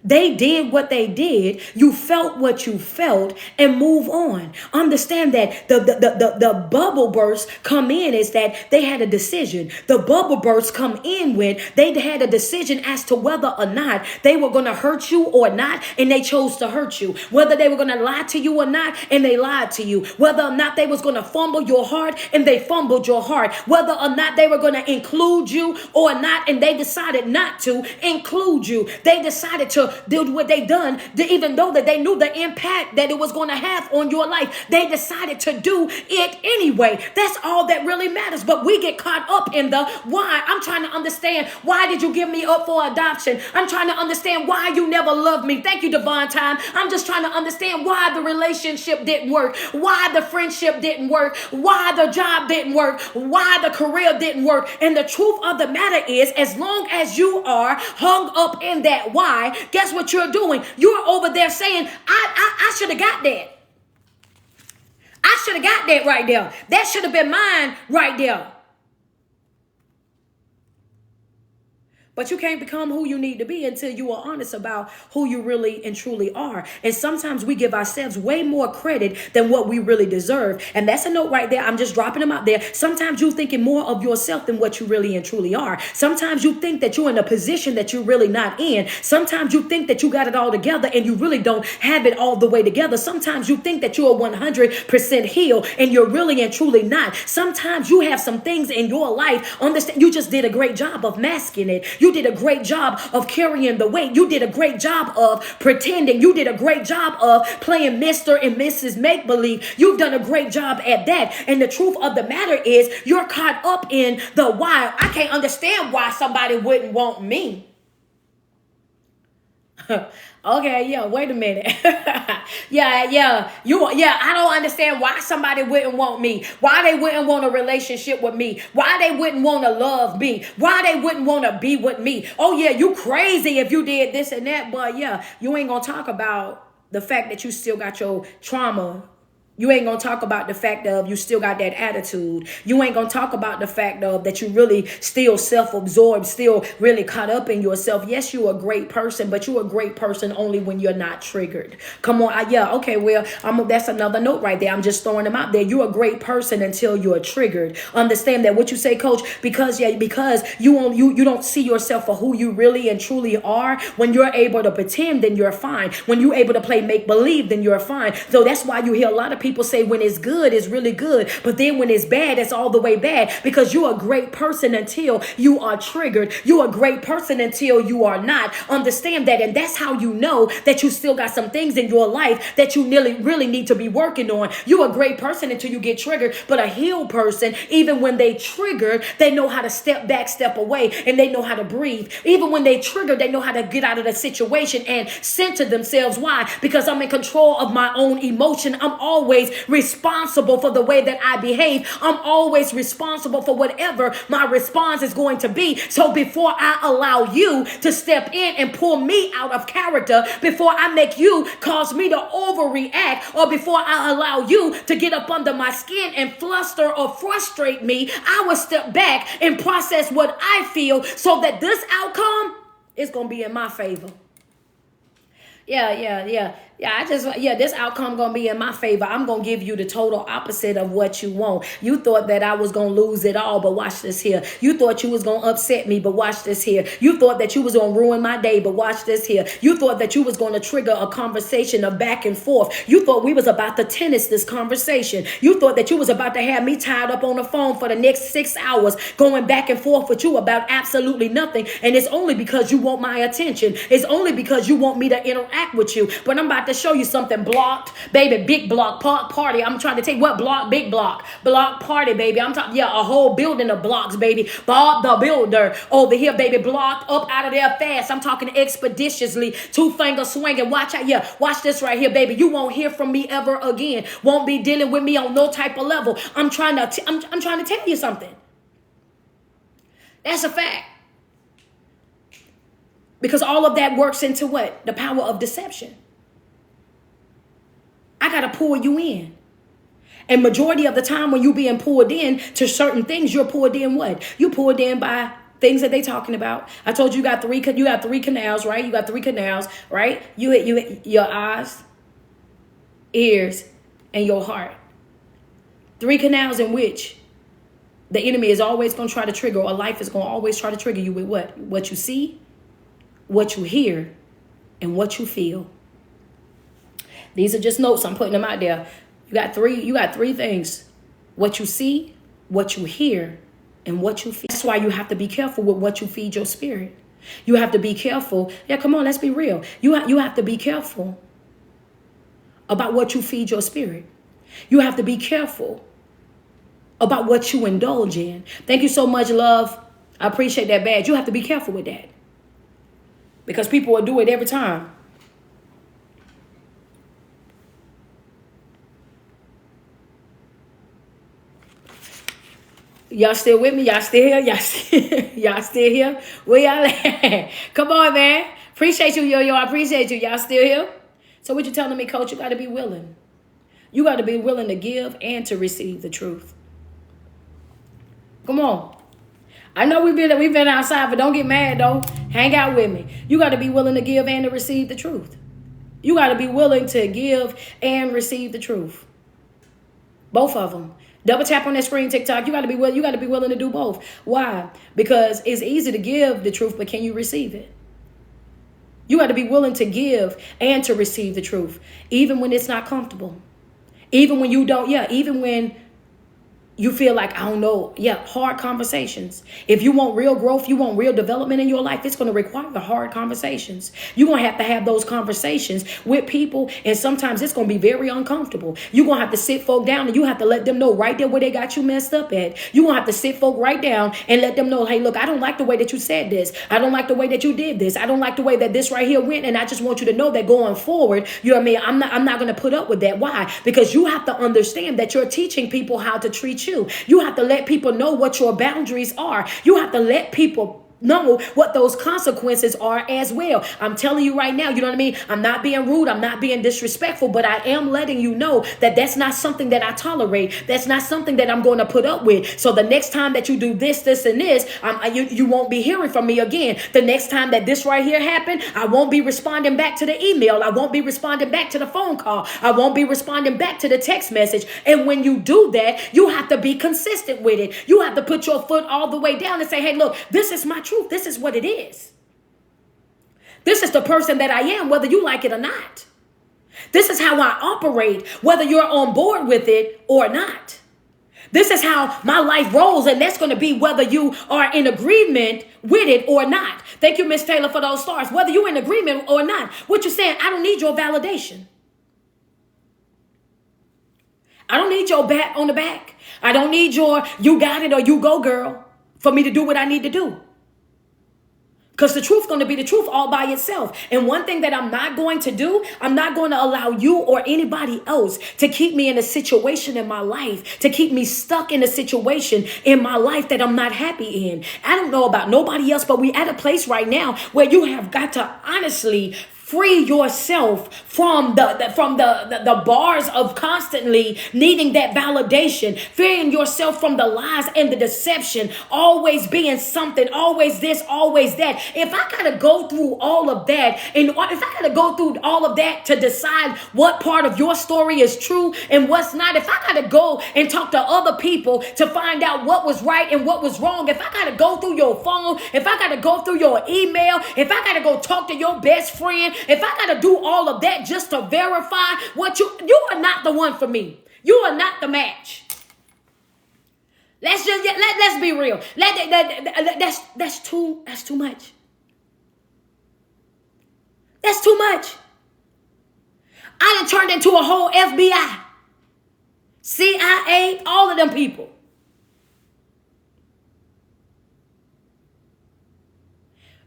They did what they did. You felt what you felt and move on. Understand that the bubble bursts come in is that they had a decision. The bubble bursts come in when they had a decision as to whether or not they were going to hurt you or not, and they chose to hurt you. Whether they were going to lie to you or not, and they lied to you. Whether or not they was going to fumble your heart, and they fumbled your heart. Whether or not they were going to include you or not, and they decided not to include you. They decided to do what they done, even though that they knew the impact that it was going to have on your life. They decided to do it anyway. That's all that really matters. But we get caught up in the why. I'm trying to understand, why did you give me up for adoption? I'm trying to understand why you never loved me. Thank you, Divine Time. I'm just trying to understand why the relationship didn't work, why the friendship didn't work, why the job didn't work, why the career didn't work. And the truth of the matter is, as long as you are hung up in that why, guess what you're doing? You're over there saying, I should have got that. I should have got that right there. That should have been mine right there. But you can't become who you need to be until you are honest about who you really and truly are. And sometimes we give ourselves way more credit than what we really deserve. And that's a note right there. I'm just dropping them out there. Sometimes you're thinking more of yourself than what you really and truly are. Sometimes you think that you're in a position that you're really not in. Sometimes you think that you got it all together and you really don't have it all the way together. Sometimes you think that you're 100% healed and you're really and truly not. Sometimes you have some things in your life. Understand, you just did a great job of masking it. You did a great job of carrying the weight. You did a great job of pretending. You did a great job of playing Mr. and Mrs. Make-Believe. You've done a great job at that. And the truth of the matter is, you're caught up in the why. I can't understand why somebody wouldn't want me. Okay, yeah, wait a minute. I don't understand why somebody wouldn't want me. Why they wouldn't want a relationship with me. Why they wouldn't want to love me. Why they wouldn't want to be with me. Oh yeah, you crazy if you did this and that. But yeah, you ain't gonna talk about the fact that you still got your trauma. You ain't going to talk about the fact of you still got that attitude. You ain't going to talk about the fact of that you really still self-absorbed, still really caught up in yourself. Yes, you're a great person, but you're a great person only when you're not triggered. Come on. That's another note right there. I'm just throwing them out there. You're a great person until you're triggered. Understand that what you say, Coach, because you don't see yourself for who you really and truly are. When you're able to pretend, then you're fine. When you're able to play make-believe, then you're fine. So that's why you hear a lot of people say when it's good, it's really good. But then when it's bad, it's all the way bad, because you're a great person until you are triggered. You're a great person until you are not. Understand that. And that's how you know that you still got some things in your life that you really need to be working on. You're a great person until you get triggered. But a healed person, even when they trigger, they know how to step back, step away, and they know how to breathe. Even when they trigger, they know how to get out of the situation and center themselves. Why? Because I'm in control of my own emotion. I'm always responsible for the way that I behave. I'm always responsible for whatever my response is going to be. So before I allow you to step in and pull me out of character, before I make you cause me to overreact, or before I allow you to get up under my skin and fluster or frustrate me, I will step back and process what I feel so that this outcome is going to be in my favor. This outcome gonna be in my favor. I'm gonna give you the total opposite of what you want. You thought that I was gonna lose it all, but watch this here. You thought you was gonna upset me, but watch this here. You thought that you was gonna ruin my day, but watch this here. You thought that you was gonna trigger a conversation of back and forth. You thought we was about to tennis this conversation. You thought that you was about to have me tied up on the phone for the next 6 hours, going back and forth with you about absolutely nothing. And it's only because you want my attention. It's only because you want me to interact with you. But I'm about to show you something. Blocked, baby. Big block party. I'm trying to tell you what block. Big block party, baby. I'm talking, a whole building of blocks, baby. Bob the Builder over here, baby. Blocked up out of there fast. I'm talking expeditiously, 2-finger swinging. Watch out. Watch this right here, baby. You won't hear from me ever again. Won't be dealing with me on no type of level. I'm trying to tell you something. That's a fact. Because all of that works into what? The power of deception. I got to pull you in. And majority of the time when you being pulled in to certain things, you're pulled in what? You pulled in by things that they talking about. I told you you got three canals, right? You got 3 canals, right? You your eyes, ears, and your heart. 3 canals in which the enemy is always going to try to trigger, or life is going to always try to trigger you with what? What you see, what you hear, and what you feel. These are just notes. I'm putting them out there. You got three things. What you see, what you hear, and what you feel. That's why you have to be careful with what you feed your spirit. You have to be careful. Yeah, come on, let's be real. You have to be careful about what you feed your spirit. You have to be careful about what you indulge in. Thank you so much, love. I appreciate that badge. You have to be careful with that because people will do it every time. Y'all still with me? Y'all still here? Y'all still here? Where y'all at? Come on, man. Appreciate you, yo. I appreciate you. Y'all still here? So what you telling me, coach? You got to be willing. You got to be willing to give and to receive the truth. Come on. I know we've been outside, but don't get mad, though. Hang out with me. You got to be willing to give and to receive the truth. You got to be willing to give and receive the truth. Both of them. Double tap on that screen, TikTok. You got to be willing to do both. Why? Because it's easy to give the truth, but can you receive it? You got to be willing to give and to receive the truth, even when it's not comfortable. Even when you don't, even when you feel like, I don't know, hard conversations. If you want real growth, you want real development in your life, it's going to require the hard conversations. You're going to have those conversations with people, and sometimes it's going to be very uncomfortable. You're going to have to sit folk down, and you have to let them know right there where they got you messed up at. You're going to have to sit folk right down and let them know, hey, look, I don't like the way that you said this. I don't like the way that you did this. I don't like the way that this right here went, and I just want you to know that going forward, you know what I mean, I'm not going to put up with that. Why? Because you have to understand that you're teaching people how to treat you. You have to let people know what your boundaries are. You have to let people know what those consequences are as well. I'm telling you right now, you know what I mean? I'm not being rude. I'm not being disrespectful, but I am letting you know that that's not something that I tolerate. That's not something that I'm going to put up with. So the next time that you do this, and this, you won't be hearing from me again. The next time that this right here happened, I won't be responding back to the email. I won't be responding back to the phone call. I won't be responding back to the text message. And when you do that, you have to be consistent with it. You have to put your foot all the way down and say, hey, look, this is my truth. This is what it is. This is the person that I am, whether you like it or not. This is how I operate, whether you're on board with it or not. This is how my life rolls, and that's going to be whether you are in agreement with it or not. Thank you, Miss Taylor, for those stars. Whether you're in agreement or not. What you're saying, I don't need your validation. I don't need your pat on the back. I don't need your you got it or you go, girl, for me to do what I need to do. Because the truth's going to be the truth all by itself. And one thing that I'm not going to do, I'm not going to allow you or anybody else to keep me in a situation in my life, to keep me stuck in a situation in my life that I'm not happy in. I don't know about nobody else, but we're at a place right now where you have got to honestly free yourself from the bars of constantly needing that validation, freeing yourself from the lies and the deception, always being something, always this, always that. If I gotta go through all of that, and if I gotta go through all of that to decide what part of your story is true and what's not, if I gotta go and talk to other people to find out what was right and what was wrong, if I gotta go through your phone, if I gotta go through your email, if I gotta go talk to your best friend, if I got to do all of that just to verify what you are not the one for me. You are not the match. Let's be real. That's too much. That's too much. I done turned into a whole FBI, CIA, all of them people.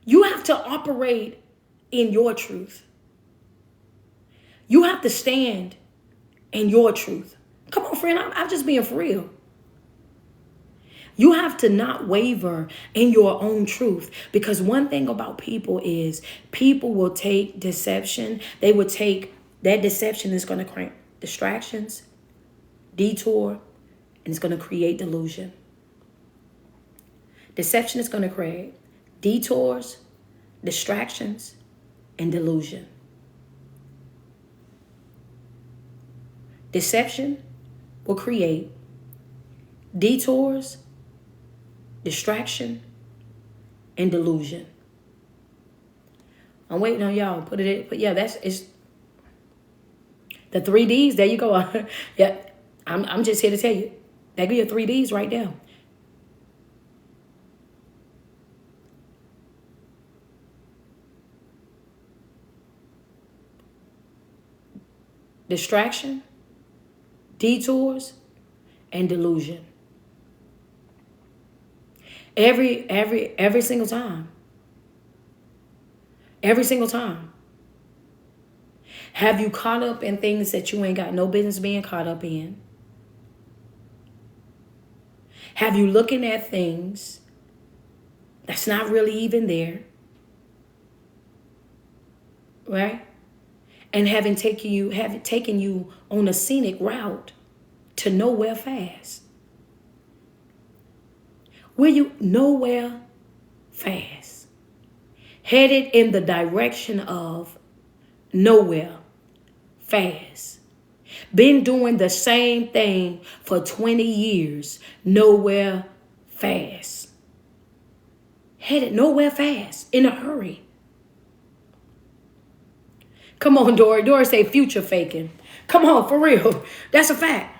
You have to operate in your truth. You have to stand in your truth. Come on, friend, I'm just being for real. You have to not waver in your own truth, because one thing about people is people will take deception. They will take that deception is going to create distractions, detour, and it's going to create delusion. Deception is going to create detours, distractions, and delusion. Deception will create detours, distraction, and delusion. I'm waiting on y'all. Put it in, but yeah, it's the 3 Ds. There you go. Yeah, I'm just here to tell you. That be your 3 Ds right there. distraction, detours, and delusion. Every single time. Every single time. Have you caught up in things that you ain't got no business being caught up in? Have you looking at things that's not really even there? Right? And having taken you on a scenic route to nowhere fast. Will you nowhere fast? Headed in the direction of nowhere fast. Been doing the same thing for 20 years. Nowhere fast. Headed nowhere fast. In a hurry. Come on, Dory. Dory say future faking. Come on, for real. That's a fact.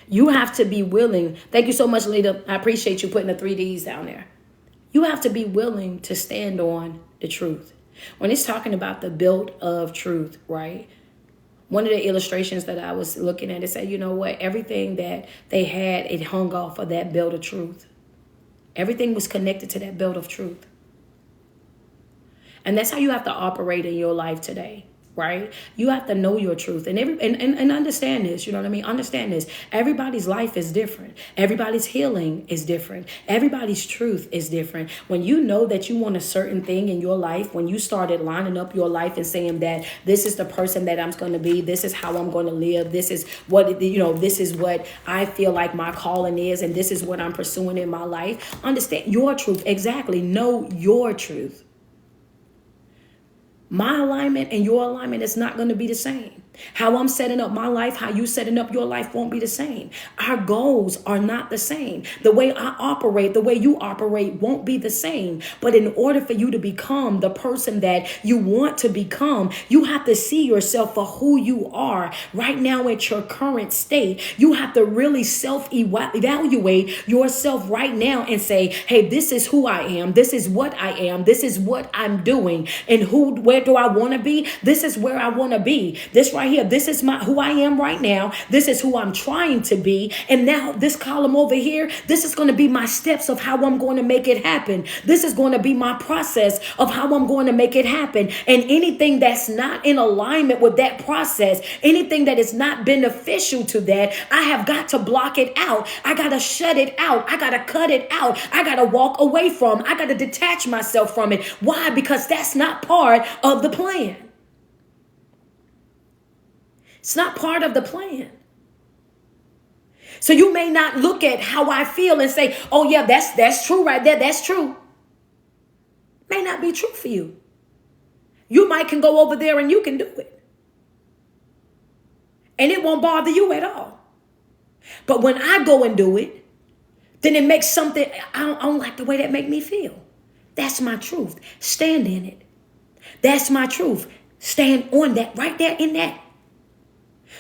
You have to be willing. Thank you so much, Lita. I appreciate you putting the 3Ds down there. You have to be willing to stand on the truth. When it's talking about the belt of truth, right? One of the illustrations that I was looking at, it said, you know what? Everything that they had, it hung off of that belt of truth. Everything was connected to that belt of truth. And that's how you have to operate in your life today. Right? You have to know your truth and understand this. You know what I mean? Understand this. Everybody's life is different. Everybody's healing is different. Everybody's truth is different. When you know that you want a certain thing in your life, when you started lining up your life and saying that this is the person that I'm going to be, this is how I'm going to live, this is what, this is what I feel like my calling is, and this is what I'm pursuing in my life. Understand your truth. Exactly. Know your truth. My alignment and your alignment is not going to be the same. How I'm setting up my life, how you setting up your life won't be the same. Our goals are not the same. The way I operate, the way you operate won't be the same. But in order for you to become the person that you want to become, you have to see yourself for who you are right now at your current state. You have to really self-evaluate yourself right now and say, hey, this is who I am. This is what I am. This is what I'm doing. And where do I want to be? This is where I want to be. This right here, this is who I am right now. This is who I'm trying to be. And now this column over here, this is going to be my steps of how I'm going to make it happen. This is going to be my process of how I'm going to make it happen. And anything that's not in alignment with that process, anything that is not beneficial to that, I have got to block it out. I got to shut it out. I got to cut it out. I got to walk away from. I got to detach myself from it. Why? Because that's not part of the plan. It's not part of the plan. So you may not look at how I feel and say, oh yeah, that's true right there. That's true. May not be true for you. You might can go over there and you can do it. And it won't bother you at all. But when I go and do it, then it makes something, I don't like the way that make me feel. That's my truth. Stand in it. That's my truth. Stand on that right there in that.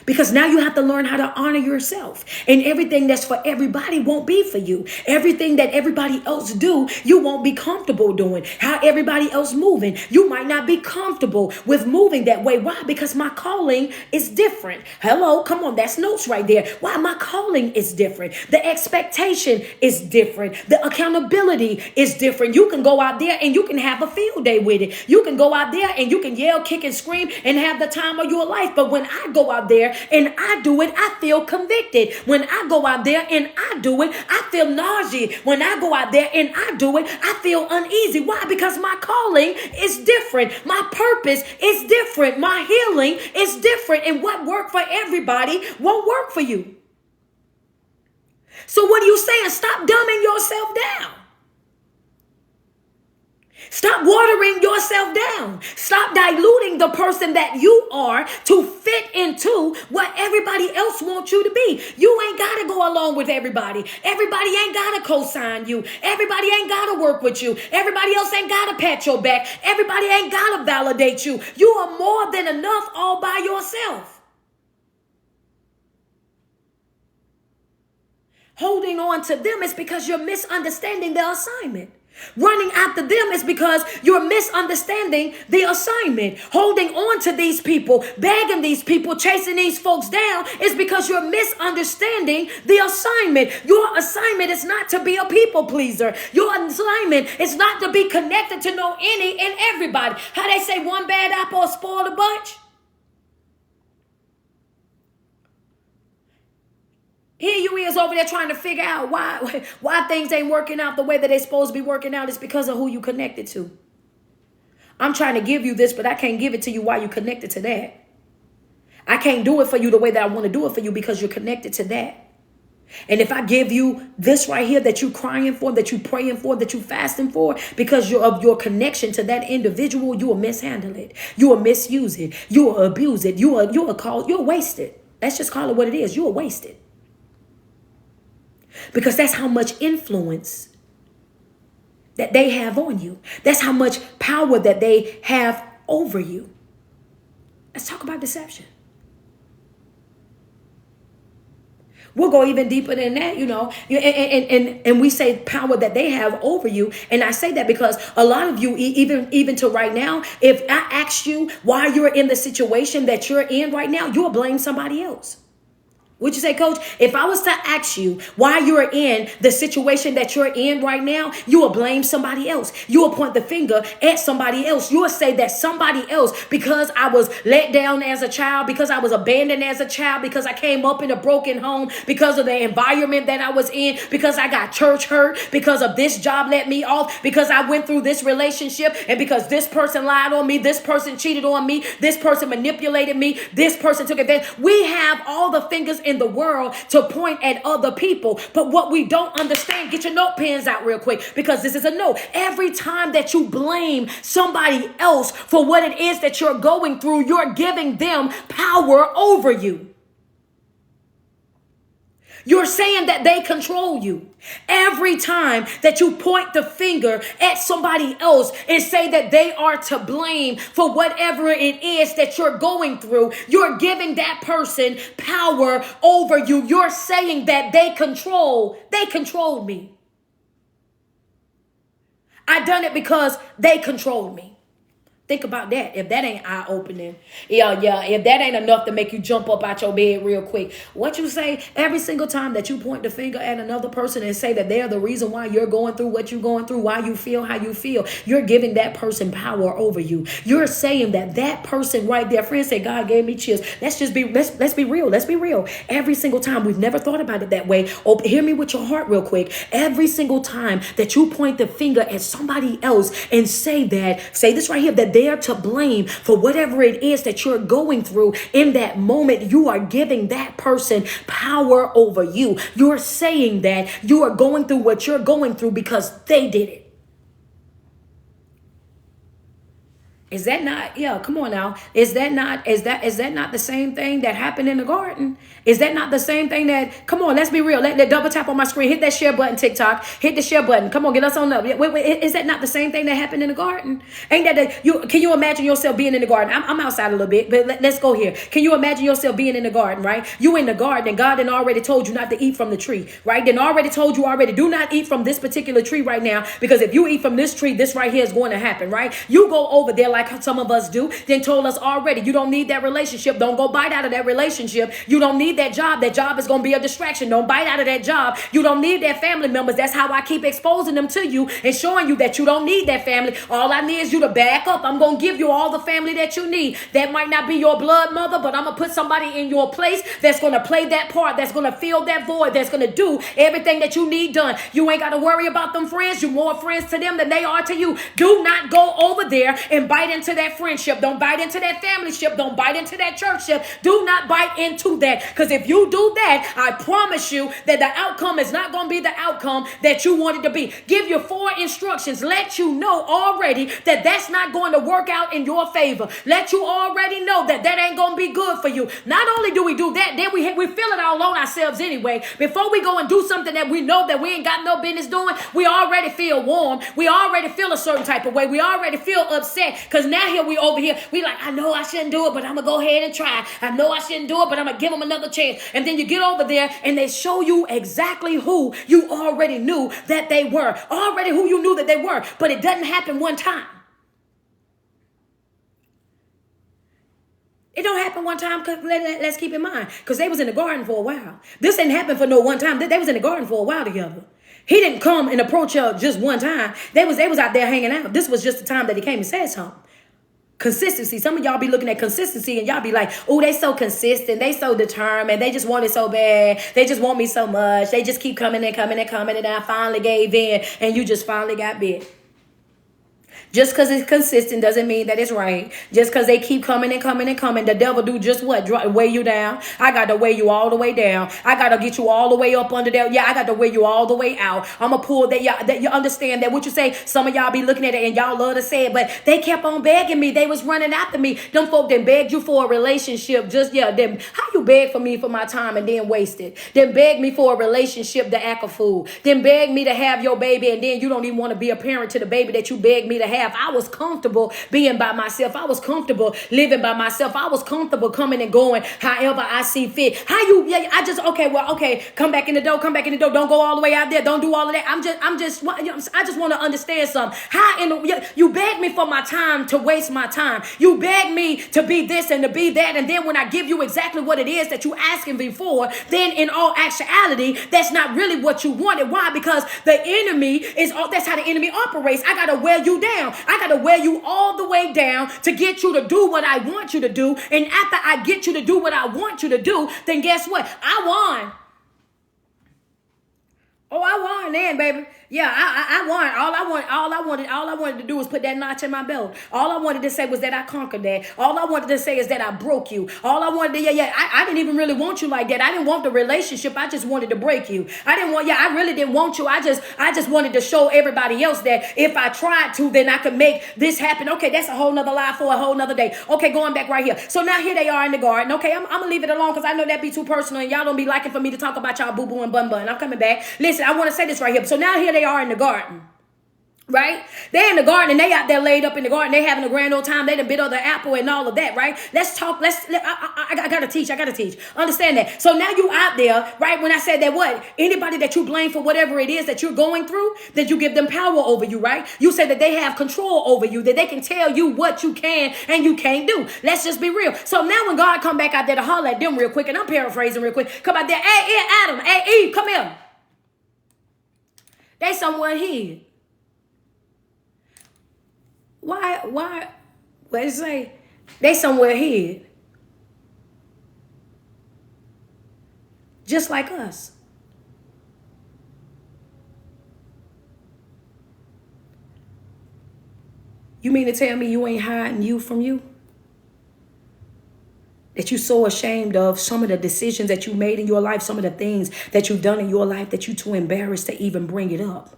Because now you have to learn how to honor yourself. And everything that's for everybody won't be for you. Everything that everybody else do, you won't be comfortable doing. How everybody else moving, you might not be comfortable with moving that way. Why? Because my calling is different. Hello, come on, that's notes right there. Why? My calling is different. The expectation is different. The accountability is different. You can go out there and you can have a field day with it. You can go out there and you can yell, kick, and scream and have the time of your life. But when I go out there and I do it, I feel convicted. When I go out there and I do it, I feel nausea. When I go out there and I do it, I feel uneasy. Why? Because my calling is different. My purpose is different. My healing is different. And what worked for everybody won't work for you. So what are you saying? Stop dumbing yourself down. Stop watering yourself down. Stop diluting the person that you are to fit into what everybody else wants you to be. You ain't got to go along with everybody. Everybody ain't got to co-sign you. Everybody ain't got to work with you. Everybody else ain't got to pat your back. Everybody ain't got to validate you. You are more than enough all by yourself. Holding on to them is because you're misunderstanding the assignment. Running after them is because you're misunderstanding the assignment. Holding on to these people, begging these people, chasing these folks down is because you're misunderstanding the assignment. Your assignment is not to be a people pleaser. Your assignment is not to be connected to know any and everybody. How they say one bad apple will spoil the bunch? Here you is over there trying to figure out why things ain't working out the way that they're supposed to be working out. It's because of who you connected to. I'm trying to give you this, but I can't give it to you while you connected to that. I can't do it for you the way that I want to do it for you because you're connected to that. And if I give you this right here that you're crying for, that you're praying for, that you're fasting for, because of your connection to that individual, you will mishandle it. You will misuse it. You will abuse it. You will waste it. Let's just call it what it is. You will waste it. Because that's how much influence that they have on you. That's how much power that they have over you. Let's talk about deception. We'll go even deeper than that, and we say power that they have over you. And I say that because a lot of you, even to right now, if I ask you why you're in the situation that you're in right now, you'll blame somebody else. Would you say, Coach, if I was to ask you why you're in the situation that you're in right now, you will blame somebody else. You will point the finger at somebody else. You will say that somebody else, because I was let down as a child, because I was abandoned as a child, because I came up in a broken home, because of the environment that I was in, because I got church hurt, because of this job let me off, because I went through this relationship, and because this person lied on me, this person cheated on me, this person manipulated me, this person took advantage. We have all the fingers in the world to point at other people. But what we don't understand, get your note pens out real quick, because this is a note. Every time that you blame somebody else for what it is that you're going through, you're giving them power over you. You're saying that they control you. Every time that you point the finger at somebody else and say that they are to blame for whatever it is that you're going through, you're giving that person power over you. You're saying that they control me. I done it because they controlled me. Think about that. If that ain't eye-opening, if that ain't enough to make you jump up out your bed real quick, what you say every single time that you point the finger at another person and say that they're the reason why you're going through what you're going through, why you feel how you feel, you're giving that person power over you. You're saying that person right there, friends say, God gave me chills. Let's be real. Let's be real. Every single time, we've never thought about it that way. Hear me with your heart real quick. Every single time that you point the finger at somebody else and say this right here, that they are to blame for whatever it is that you're going through in that moment, you are giving that person power over you. You're saying that you are going through what you're going through because they did it. Is that not, come on now. Is that not the same thing that happened in the garden? Is that not the same thing that, come on, let's be real. Let double tap on my screen. Hit that share button, TikTok. Hit the share button. Come on, get us on up. Wait, is that not the same thing that happened in the garden? Can you imagine yourself being in the garden? I'm outside a little bit, but let's go here. Can you imagine yourself being in the garden, right? You in the garden and God had already told you not to eat from the tree, right? Then already told you do not eat from this particular tree right now, because if you eat from this tree, this right here is going to happen, right? You go over there like some of us do, then told us already, you don't need that relationship. Don't go bite out of that relationship. You don't need that job. That job is going to be a distraction. Don't bite out of that job. You don't need that family members. That's how I keep exposing them to you and showing you that you don't need that family. All I need is you to back up. I'm going to give you all the family that you need. That might not be your blood mother, but I'm going to put somebody in your place that's going to play that part, that's going to fill that void, that's going to do everything that you need done. You ain't got to worry about them friends. You're more friends to them than they are to you. Do not go over there and bite into that friendship. Don't bite into that family ship. Don't bite into that church ship. Do not bite into that, because if you do that, I promise you that the outcome is not going to be the outcome that you wanted to be. Give you 4 instructions. Let you know already that that's not going to work out in your favor. Let you already know that ain't going to be good for you. Not only do we do that, then we feel it all on ourselves anyway. Before we go and do something that we know that we ain't got no business doing, we already feel warm. We already feel a certain type of way. We already feel upset, Because now here we over here, we like, I know I shouldn't do it, but I'm going to go ahead and try. I know I shouldn't do it, but I'm going to give them another chance. And then you get over there and they show you exactly who you already knew that they were. Already who you knew that they were. But it doesn't happen one time. It don't happen one time. Let's keep in mind. Because they was in the garden for a while. This didn't happen for no one time. They was in the garden for a while together. He didn't come and approach her just one time. They was out there hanging out. This was just the time that he came and said something. Consistency. Some of y'all be looking at consistency and y'all be like, oh, they so consistent. They so determined. They just want it so bad. They just want me so much. They just keep coming and coming and coming. And I finally gave in and you just finally got bit. Just because it's consistent doesn't mean that it's right. Just because they keep coming and coming and coming. The devil do just what? Weigh you down. I got to weigh you all the way down. I got to get you all the way up under there. Yeah, I got to weigh you all the way out. I'm going to pull that you understand that what you say. Some of y'all be looking at it and y'all love to say it, but they kept on begging me. They was running after me. Them folk then begged you for a relationship. Then how you beg for me for my time and then waste it? Then beg me for a relationship to act a fool. Then beg me to have your baby and then you don't even want to be a parent to the baby that you begged me to have. I was comfortable being by myself. I was comfortable living by myself. I was comfortable coming and going however I see fit. Come back in the door. Don't go all the way out there. Don't do all of that. I just want to understand something. You beg me for my time to waste my time. You beg me to be this and to be that. And then when I give you exactly what it is that you asking me for, then in all actuality, that's not really what you wanted. Why? Because the enemy that's how the enemy operates. I got to wear you down. I got to wear you all the way down to get you to do what I want you to do. And after I get you to do what I want you to do, then guess what? I won. Oh, I won then, baby. Yeah, I won. All I wanted to do was put that notch in my belt. All I wanted to say was that I conquered that. All I wanted to say is that I broke you. All I wanted to, I didn't even really want you like that. I didn't want the relationship. I just wanted to break you. I really didn't want you. I just wanted to show everybody else that if I tried to, then I could make this happen. Okay, that's a whole nother lie for a whole nother day. Okay, going back right here. So now here they are in the garden. Okay, I'm going to leave it alone because I know that'd be too personal and y'all don't be liking for me to talk about y'all boo-boo and bun-bun. I'm coming back. Listen, I want to say this right here. So now here they are in the garden. Right? They're in the garden and they out there laid up in the garden. They having a grand old time. They done bit on the apple and all of that, right? Let's talk. I gotta teach. Understand that. So now you out there, right? When I said that what? Anybody that you blame for whatever it is that you're going through, that you give them power over you, right? You say that they have control over you, that they can tell you what you can and you can't do. Let's just be real. So now when God come back out there to holler at them real quick, and I'm paraphrasing real quick, come out there, hey, Adam, hey, Eve, come here. They somewhere hid. Why? What did it say? They somewhere hid. Just like us. You mean to tell me you ain't hiding you from you? That you're so ashamed of some of the decisions that you made in your life, some of the things that you've done in your life that you're too embarrassed to even bring it up.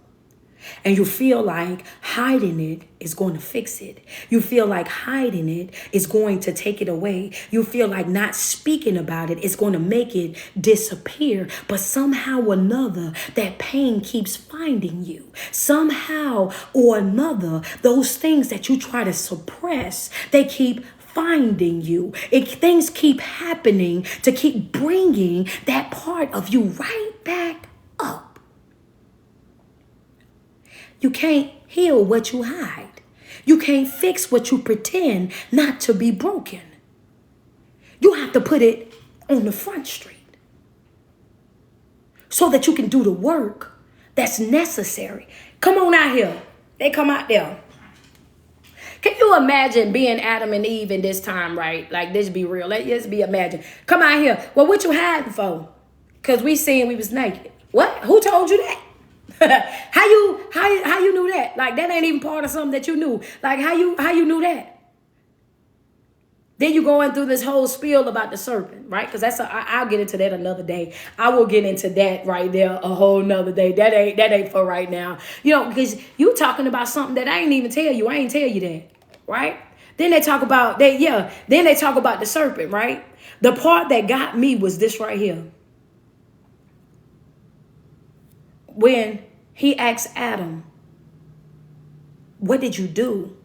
And you feel like hiding it is going to fix it. You feel like hiding it is going to take it away. You feel like not speaking about it is going to make it disappear. But somehow or another, that pain keeps finding you. Somehow or another, those things that you try to suppress, they keep finding you. Things keep happening to keep bringing that part of you right back up. You can't heal what you hide. You can't fix what you pretend not to be broken. You have to put it on the front street so that you can do the work that's necessary. Come on out here. They come out there. Can you imagine being Adam and Eve in this time, right? Like, this be real. Let's be imagine. Come out here. Well, what you hiding for? Because we seen we was naked. What? Who told you that? How you knew that? Like, that ain't even part of something that you knew. Like, how you knew that? Then you going through this whole spiel about the serpent, right? Because I'll get into that another day. I will get into that right there a whole nother day. That ain't for right now. You know, because you talking about something that I ain't even tell you. I ain't tell you that, right? Then they talk about the serpent, right? The part that got me was this right here. When he asked Adam, what did you do?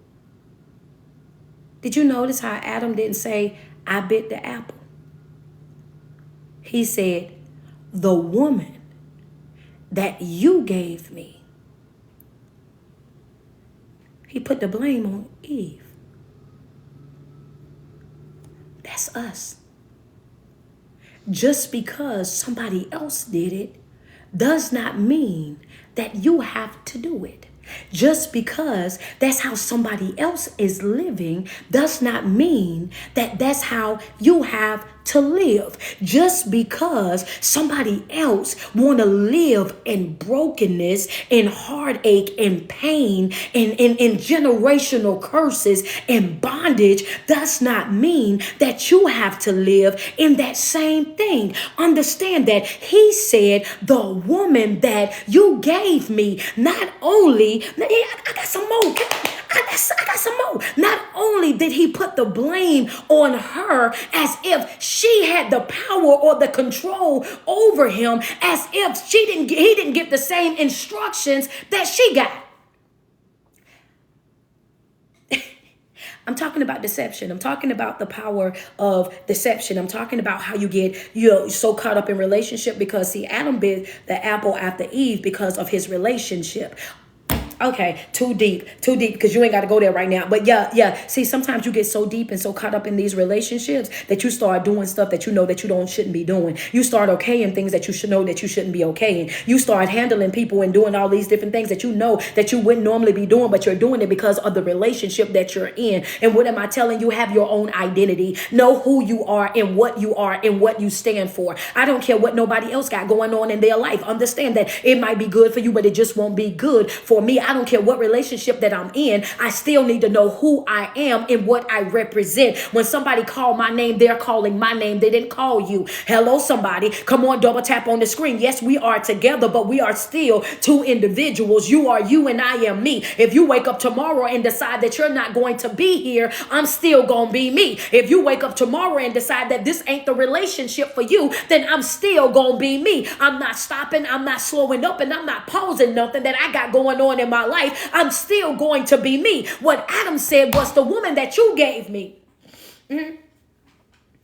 Did you notice how Adam didn't say, I bit the apple? He said, the woman that you gave me. He put the blame on Eve. That's us. Just because somebody else did it does not mean that you have to do it. Just because that's how somebody else is living does not mean that that's how you have to live. Just because somebody else want to live in brokenness, in heartache, in pain, in generational curses and bondage does not mean that you have to live in that same thing. Understand that he said, the woman that you gave me, not only, I got some more. I got some more. Not only did he put the blame on her as if she had the power or the control over him, as if he didn't get the same instructions that she got. I'm talking about deception. I'm talking about the power of deception. I'm talking about how you get so caught up in relationship because see, Adam bit the apple after Eve because of his relationship. Okay, too deep because you ain't got to go there right now. But yeah. See, sometimes you get so deep and so caught up in these relationships that you start doing stuff that you know that you shouldn't be doing. You start okaying things that you should know that you shouldn't be okaying. You start handling people and doing all these different things that you know that you wouldn't normally be doing, but you're doing it because of the relationship that you're in. And what am I telling you? Have your own identity. Know who you are and what you stand for. I don't care what nobody else got going on in their life. Understand that it might be good for you, but it just won't be good for me. I don't care what relationship that I'm in. I still need to know who I am and what I represent. When somebody called my name, they're calling my name. They didn't call you. Hello, somebody. Come on, double tap on the screen. Yes, we are together, but we are still two individuals. You are you and I am me. If you wake up tomorrow and decide that you're not going to be here, I'm still going to be me. If you wake up tomorrow and decide that this ain't the relationship for you, then I'm still going to be me. I'm not stopping. I'm not slowing up, and I'm not pausing nothing that I got going on in my life. I'm still going to be me. What Adam said was the woman that you gave me. Mm-hmm.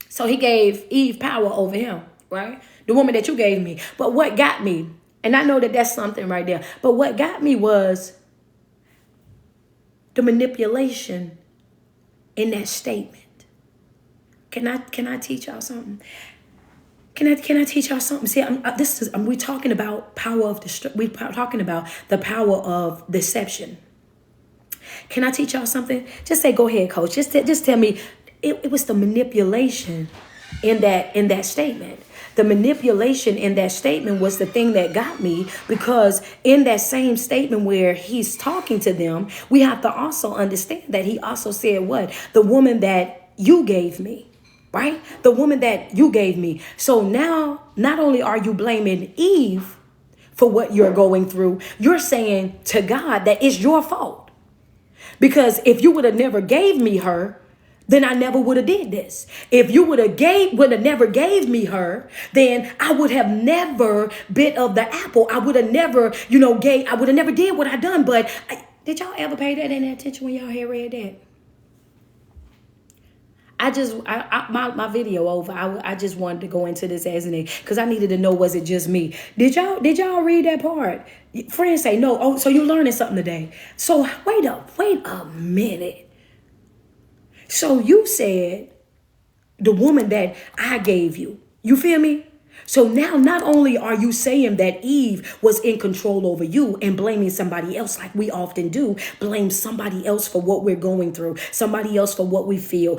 So he gave Eve power over him, right? The woman that you gave me. But what got me, and I know that that's something right there, but what got me was the manipulation in that statement. Can I teach y'all something? Can I teach y'all something? See, we're talking about we're talking about the power of deception. Can I teach y'all something? Just say, go ahead, coach. Just tell me. It was the manipulation in that statement. The manipulation in that statement was the thing that got me, because in that same statement where he's talking to them, we have to also understand that he also said what? The woman that you gave me. Right? The woman that you gave me. So now, not only are you blaming Eve for what you're going through, you're saying to God that it's your fault. Because if you would have never gave me her, then I never would have did this. If you would have never gave me her, then I would have never bit of the apple. I would have never, I would have never did what I done. But did y'all ever pay that any attention when y'all had read that? My video over. I just wanted to go into this as an because I needed to know, was it just me? Did y'all read that part? Friends say no. Oh, so you're learning something today. So wait a minute. So you said the woman that I gave you. You feel me? So now not only are you saying that Eve was in control over you and blaming somebody else like we often do, blame somebody else for what we're going through, somebody else for what we feel,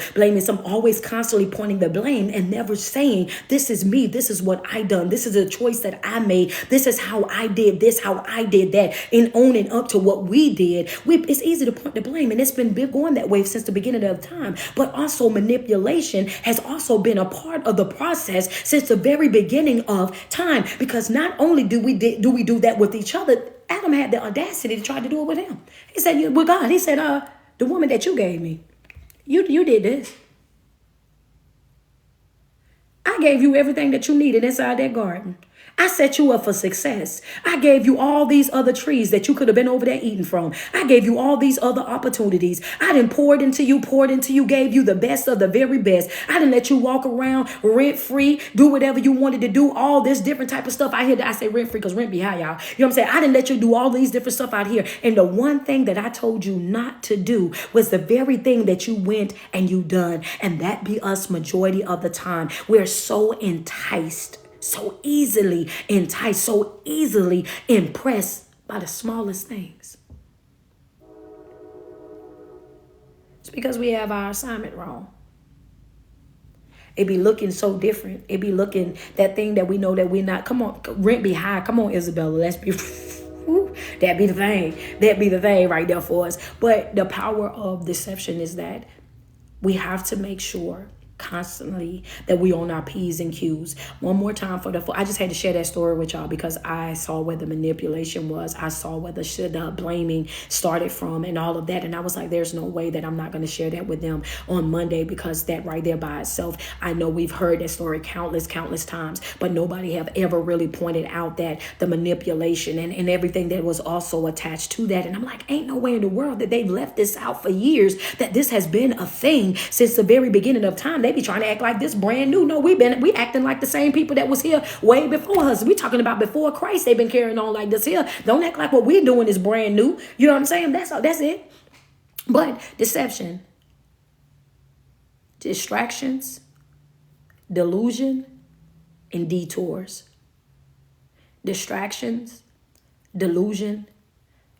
always constantly pointing the blame and never saying, this is me, this is what I done, this is a choice that I made, this is how I did this, how I did that, and owning up to what we did. It's easy to point the blame, and it's been going that way since the beginning of time. But also manipulation has also been a part of the process since the very beginning of time, because not only do we do that with each other, Adam had the audacity to try to do it with him. He said, with God, he said, the woman that you gave me, you did this. I gave you everything that you needed inside that garden. I set you up for success. I gave you all these other trees that you could have been over there eating from. I gave you all these other opportunities. I didn't poured into you, gave you the best of the very best. I didn't let you walk around rent free, do whatever you wanted to do, all this different type of stuff. I say rent free because rent be high, y'all. You know what I'm saying? I didn't let you do all these different stuff out here. And the one thing that I told you not to do was the very thing that you went and you done. And that be us majority of the time. We're so enticed, so easily enticed, so easily impressed by the smallest things. It's because we have our assignment wrong. It be looking so different. It be looking that thing that we know that we're not. Come on, rent be high. Come on, Isabella. Let's be. That be the thing. That be the thing right there for us. But the power of deception is that we have to make sure constantly that we on our P's and Q's. One more time I just had to share that story with y'all because I saw where the manipulation was. I saw where the blaming started from and all of that. And I was like, there's no way that I'm not going to share that with them on Monday, because that right there by itself, I know we've heard that story countless times, but nobody have ever really pointed out that the manipulation and everything that was also attached to that. And I'm like, ain't no way in the world that they've left this out for years, that this has been a thing since the very beginning of time. They be trying to act like this brand new. No, we acting like the same people that was here way before us. We talking about before Christ. They've been carrying on like this here. Don't act like what we're doing is brand new. You know what I'm saying? That's it. But deception, distractions, delusion, and detours. Distractions, delusion,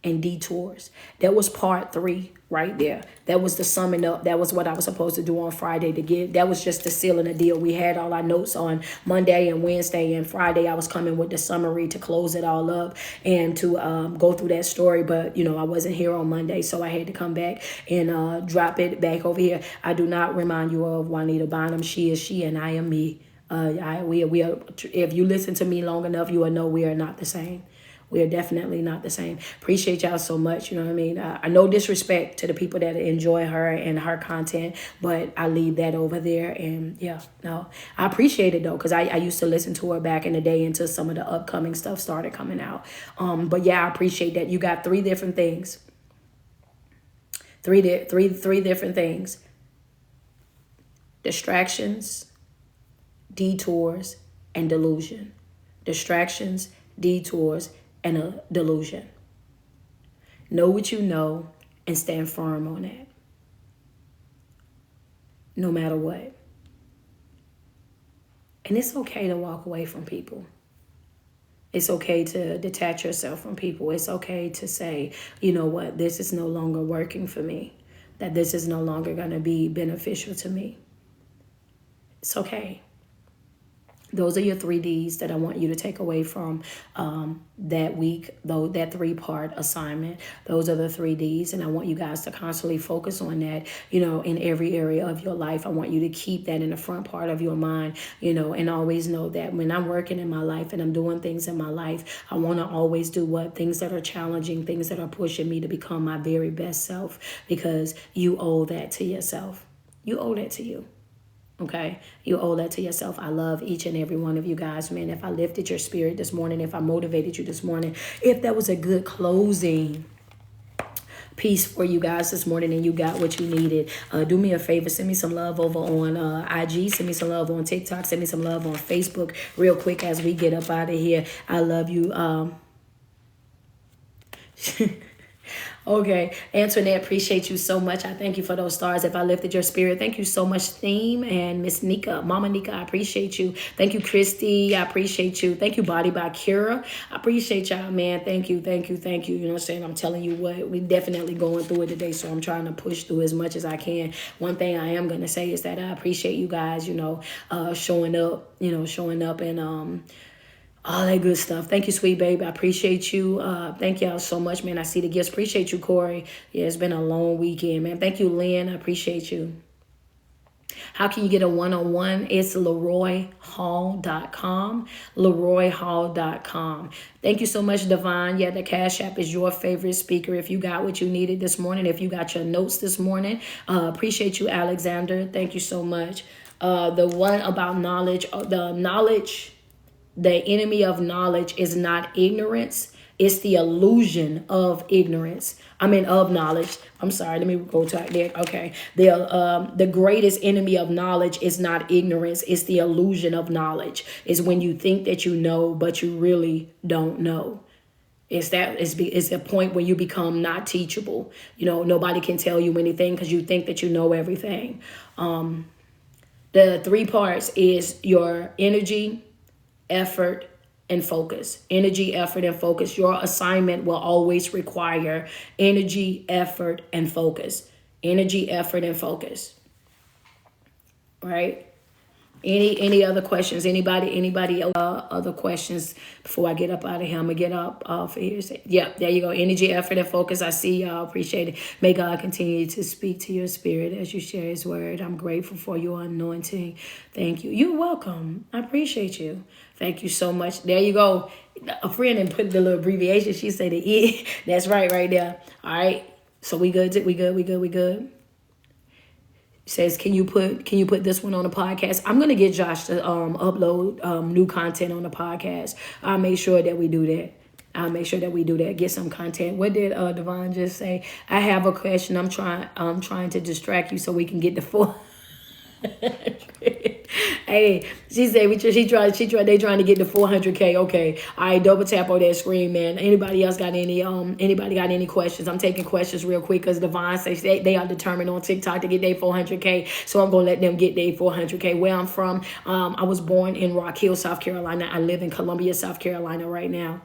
and detours. That was part 3 right there. That was the summing up. That was what I was supposed to do on Friday to give. That was just the seal and the deal. We had all our notes on Monday and Wednesday, and Friday I was coming with the summary to close it all up and to go through that story. But I wasn't here on Monday, so I had to come back and drop it back over here. I do not remind you of Juanita Bonham. She is she and I am me. We are, if you listen to me long enough, you will know we are not the same. We are definitely not the same. Appreciate y'all so much. You know what I mean? I no disrespect to the people that enjoy her and her content, but I leave that over there. And I appreciate it though, because I used to listen to her back in the day until some of the upcoming stuff started coming out. But I appreciate that. You got 3 different things. Three different things. Distractions, detours, and delusion. Distractions, detours, and a delusion. Know what you know and stand firm on that. No matter what. And it's okay to walk away from people. It's okay to detach yourself from people. It's okay to say, you know what, this is no longer working for me. That this is no longer going to be beneficial to me. It's okay. Those are your 3 Ds that I want you to take away from that week, though, that 3-part assignment. Those are the 3 Ds. And I want you guys to constantly focus on that, in every area of your life. I want you to keep that in the front part of your mind, and always know that when I'm working in my life and I'm doing things in my life, I want to always do things that are challenging, things that are pushing me to become my very best self, because you owe that to yourself. You owe that to you. Okay, you owe that to yourself. I love each and every one of you guys, man. If I lifted your spirit this morning, if I motivated you this morning, if that was a good closing piece for you guys this morning and you got what you needed, do me a favor, send me some love over on IG, send me some love on TikTok, send me some love on Facebook real quick as we get up out of here. I love you. Okay, Antoinette, appreciate you so much. I thank you for those stars. If I lifted your spirit, thank you so much, Theme and Miss Nika, Mama Nika, I appreciate you. Thank you, Christy, I appreciate you. Thank you, Body by Kira. I appreciate y'all, man. Thank you. You know what I'm saying? I'm telling you what, we definitely going through it today, so I'm trying to push through as much as I can. One thing I am going to say is that I appreciate you guys, showing up and all that good stuff. Thank you, sweet baby. I appreciate you. Thank y'all so much, man. I see the gifts. Appreciate you, Corey. Yeah, it's been a long weekend, man. Thank you, Lynn. I appreciate you. How can you get a one-on-one? It's LeroyHall.com. LeroyHall.com. Thank you so much, Devon. Yeah, the Cash App is your favorite speaker. If you got what you needed this morning, if you got your notes this morning, appreciate you, Alexander. Thank you so much. The one about knowledge, The enemy of knowledge is not ignorance. It's the illusion of ignorance. I mean, of knowledge. I'm sorry. Let me go to there. Okay. The greatest enemy of knowledge is not ignorance. It's the illusion of knowledge. It's when you think that you know, but you really don't know. It's a point where you become not teachable. You know, nobody can tell you anything because you think that you know everything. The three parts is your energy, effort, and focus. Energy, effort, and focus. Your assignment will always require energy, effort, and focus. Energy, effort, and focus. Right? Any other questions? Anybody other questions before I get up out of here? I'm gonna get up off here. Yeah, there you go. Energy, effort, and focus. I see y'all. Appreciate it. May God continue to speak to your spirit as you share his word. I'm grateful for your anointing. Thank you. You're welcome. I appreciate you. Thank you so much. There you go. A friend and put the little abbreviation. She said the E. That's right there. All right. So we good. We good. Says, can you put this one on the podcast? I'm gonna get Josh to upload new content on the podcast. I'll make sure that we do that. Get some content. What did Devon just say? I have a question. I'm trying to distract you so we can get the full. Hey, she said they trying to get the 400K. Okay, all right, double tap on that screen, man. Anybody else got any questions? I'm taking questions real quick because Devon says they are determined on TikTok to get their 400K, so I'm gonna let them get their 400K. Where I'm from, I was born in Rock Hill, South Carolina. I live in Columbia, South Carolina right now.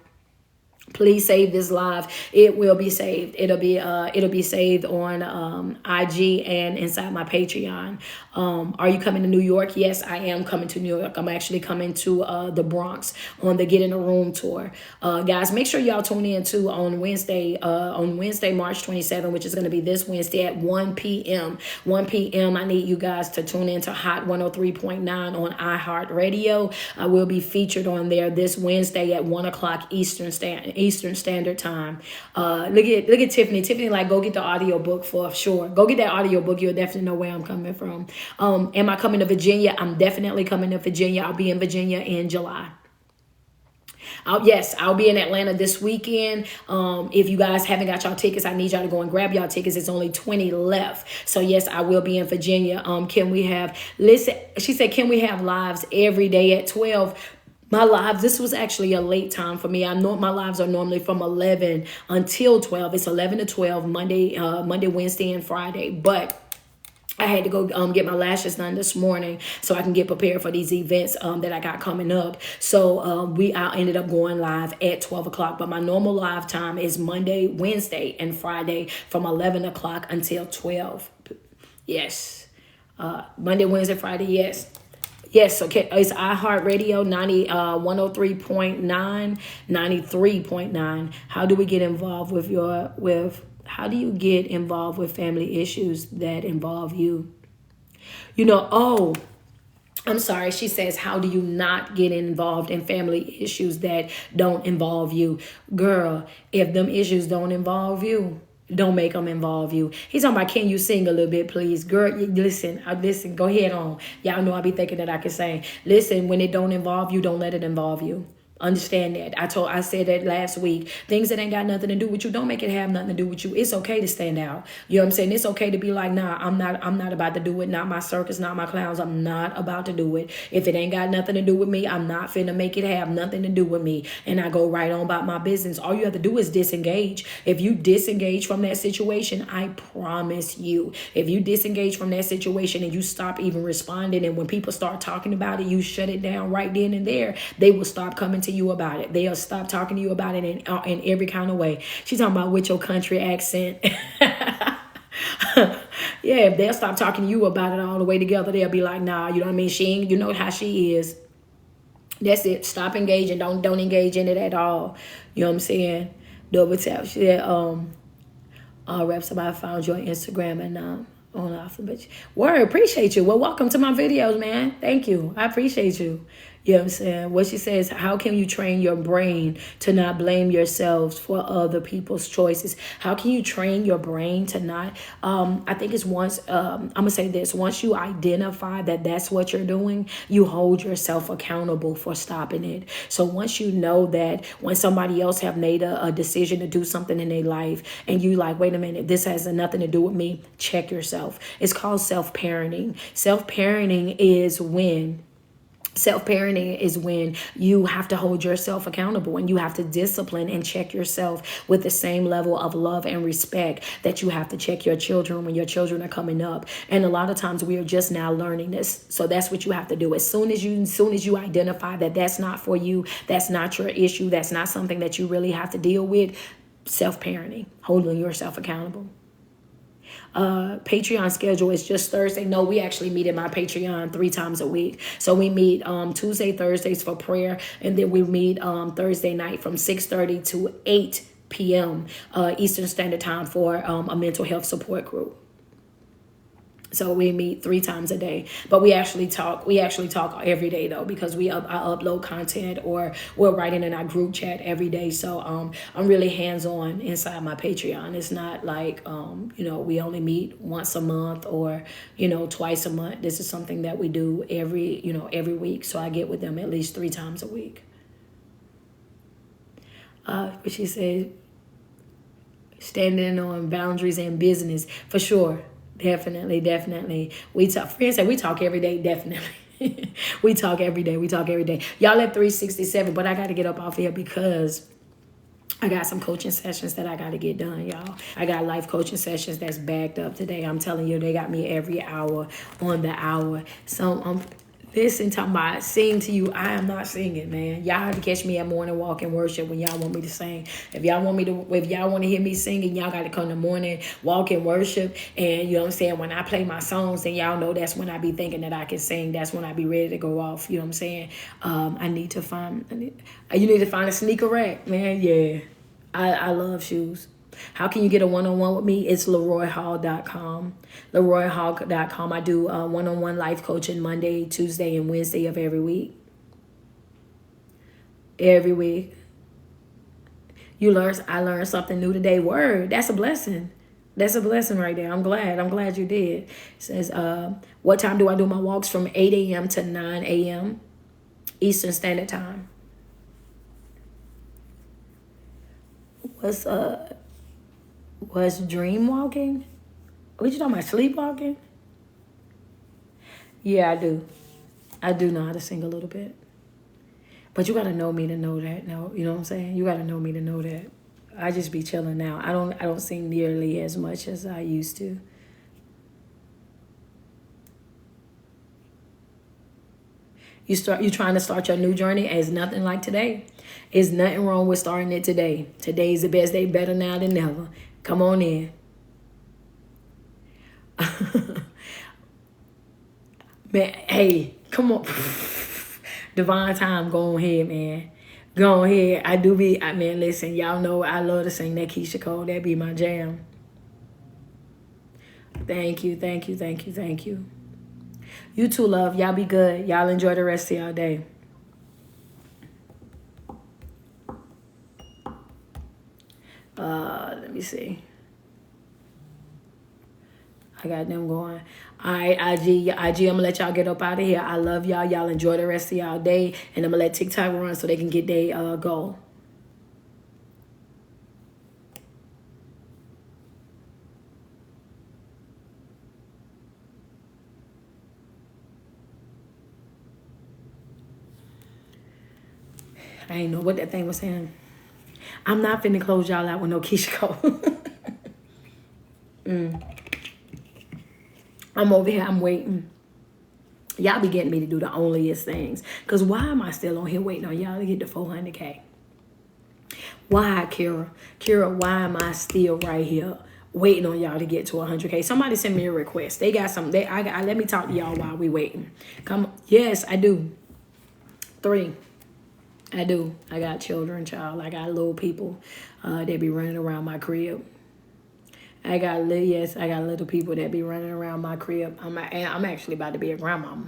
Please save this live. It will be saved. It'll be saved on IG and inside my Patreon. Are you coming to New York? Yes, I am coming to New York. I'm actually coming to the Bronx on the Get in the Room tour. Guys, make sure y'all tune in too on Wednesday, March 27th, which is going to be this Wednesday at 1 p.m. 1 p.m. I need you guys to tune in to Hot 103.9 on iHeartRadio. I will be featured on there this Wednesday at 1 o'clock Eastern Standard Time. Look at Tiffany. Tiffany, like, go get the audio book for sure. Go get that audio book. You'll definitely know where I'm coming from. Am I coming to Virginia? I'm definitely coming to Virginia. I'll be in Virginia in July. I'll be in Atlanta this weekend. If you guys haven't got y'all tickets, I need y'all to go and grab y'all tickets. It's only 20 left. So yes, I will be in Virginia. She said, can we have lives every day at 12? My lives, this was actually a late time for me. I know my lives are normally from 11 until 12. It's 11 to 12, Monday, Wednesday, and Friday. But I had to go get my lashes done this morning so I can get prepared for these events that I got coming up. So I ended up going live at 12 o'clock. But my normal live time is Monday, Wednesday, and Friday from 11 o'clock until 12. Yes. Monday, Wednesday, Friday, yes. Yes, okay. It's iHeartRadio 103.9, 93.9. How do we get involved how do you get involved with family issues that involve you? I'm sorry. She says, how do you not get involved in family issues that don't involve you? Girl, if them issues don't involve you, don't make them involve you. He's talking about, can you sing a little bit, please? Girl, listen, go ahead on. Y'all know I be thinking that I can sing. Listen, when it don't involve you, don't let it involve you. Understand that. I said that last week. Things that ain't got nothing to do with you, don't make it have nothing to do with you. It's okay to stand out. You know what I'm saying? It's okay to be like, nah, I'm not about to do it. Not my circus, not my clowns. I'm not about to do it. If it ain't got nothing to do with me, I'm not finna make it have nothing to do with me. And I go right on about my business. All you have to do is disengage. If you disengage from that situation, I promise you, if you disengage from that situation and you stop even responding, and when people start talking about it, you shut it down right then and there, they will stop coming to you about it. They'll stop talking to you about it in every kind of way. She's talking about with your country accent. Yeah, if they'll stop talking to you about it all the way together, they'll be like, nah, you know what I mean? She ain't, you know how she is. That's it. Stop engaging. Don't engage in it at all. You know what I'm saying? Double tap. She said, rep, somebody found you on Instagram and on Alphabet. Word, appreciate you. Well, welcome to my videos, man. Thank you. I appreciate you. You know what I'm saying? What she says, how can you train your brain to not blame yourselves for other people's choices? How can you train your brain to not, I think it's once, I'm going to say this, once you identify that that's what you're doing, you hold yourself accountable for stopping it. So once you know that when somebody else have made a decision to do something in their life and you like, wait a minute, this has nothing to do with me, check yourself. It's called self-parenting. Self-parenting is when Self-parenting is when you have to hold yourself accountable and you have to discipline and check yourself with the same level of love and respect that you have to check your children when your children are coming up. And a lot of times we are just now learning this. So that's what you have to do. As soon as you identify that that's not for you, that's not your issue, that's not something that you really have to deal with, self-parenting, holding yourself accountable. Patreon schedule is just Thursday. No, we actually meet in my Patreon 3 times a week. So we meet Tuesday, Thursdays for prayer, and then we meet Thursday night from 6:30 to 8 p.m. Eastern Standard Time for a mental health support group. So we meet 3 times a day, but we actually talk. We actually talk every day though, because I upload content or we're writing in our group chat every day. So I'm really hands on inside my Patreon. It's not like we only meet once a month or twice a month. This is something that we do every week. So I get with them at least 3 times a week. But she said, standing on boundaries and business for sure. Definitely. We talk. Friends say we talk every day. Definitely, we talk every day. Y'all at 367, but I got to get up off here because I got some coaching sessions that I got to get done, y'all. I got life coaching sessions that's backed up today. I'm telling you, they got me every hour on the hour. So listen, talking about sing to you. I am not singing, man. Y'all have to catch me at morning walk and worship when y'all want me to sing. If y'all want to hear me singing, y'all got to come to morning walk and worship. And you know what I'm saying? When I play my songs, then y'all know that's when I be thinking that I can sing. That's when I be ready to go off. You know what I'm saying? You need to find a sneaker rack, man. Yeah. I love shoes. How can you get a one-on-one with me? It's LeroyHall.com. LeroyHall.com. I do one-on-one life coaching Monday, Tuesday, and Wednesday of every week. Every week. I learned something new today. Word. That's a blessing. That's a blessing right there. I'm glad you did. It says, what time do I do my walks? From 8 a.m. to 9 a.m. Eastern Standard Time. What's dream walking? What you talking about, sleepwalking? Yeah, I do. I do know how to sing a little bit. But you got to know me to know that. No, you know what I'm saying? You got to know me to know that. I just be chilling now. I don't sing nearly as much as I used to. You trying to start your new journey as nothing like today. There's nothing wrong with starting it today. Today's the best day, better now than never. Come on in. Man, hey, come on. Divine time, go ahead, man. Go ahead. Man, listen, y'all know I love to sing that Keisha Cole. That be my jam. Thank you. You too, love. Y'all be good. Y'all enjoy the rest of y'all day. Let me see. I got them going. All right, IG, I'm going to let y'all get up out of here. I love y'all. Y'all enjoy the rest of y'all day. And I'm going to let TikTok run so they can get their goal. I ain't know what that thing was saying. I'm not finna close y'all out with no Keisha Cole. I'm over here. I'm waiting. Y'all be getting me to do the onlyest things. Because why am I still on here waiting on y'all to get to 400K? Why, Kira? Kira, why am I still right here waiting on y'all to get to 100K? Somebody send me a request. They got something. Let me talk to y'all while we waiting. Come on. Yes, I do. 3. I do. I got children, child. I got little people that be running around my crib. I got little people that be running around my crib. I'm actually about to be a grandmama.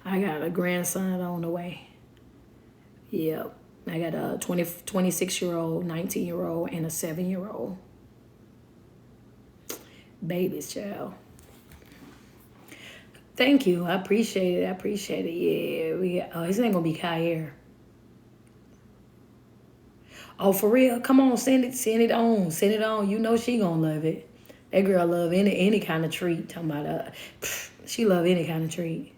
I got a grandson on the way. Yep. I got a 26-year-old, 19-year-old, and a 7-year-old. Babies, child. Thank you. I appreciate it. Yeah, his name gonna be Kyer. Oh, for real? Come on, send it on. You know she gonna love it. That girl love any kind of treat. Talking about she love any kind of treat.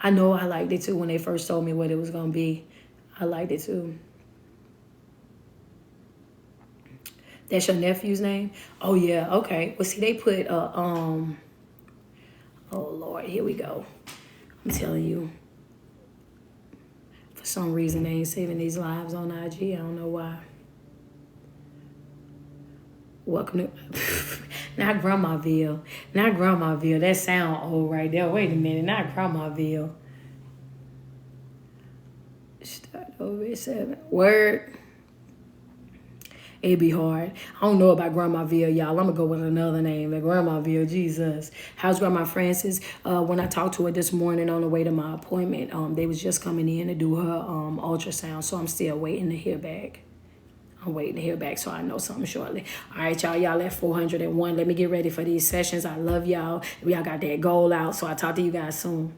I know I liked it too when they first told me what it was gonna be. I liked it too. That's your nephew's name? Oh yeah, okay. Well, see, they put oh Lord, here we go. I'm telling you. For some reason, they ain't saving these lives on IG. I don't know why. Welcome to not Grandmaville. Not Grandmaville. That sound old right there. Wait a minute. Not Grandmaville. Start over at 7. Word. It'd be hard. I don't know about Grandmaville, y'all. I'm going to go with another name. Like Grandmaville, Jesus. How's Grandma Francis? When I talked to her this morning on the way to my appointment, they was just coming in to do her ultrasound. So I'm still waiting to hear back. I'm waiting to hear back, so I know something shortly. All right, y'all. Y'all at 401. Let me get ready for these sessions. I love y'all. Y'all got that goal out, so I'll talk to you guys soon.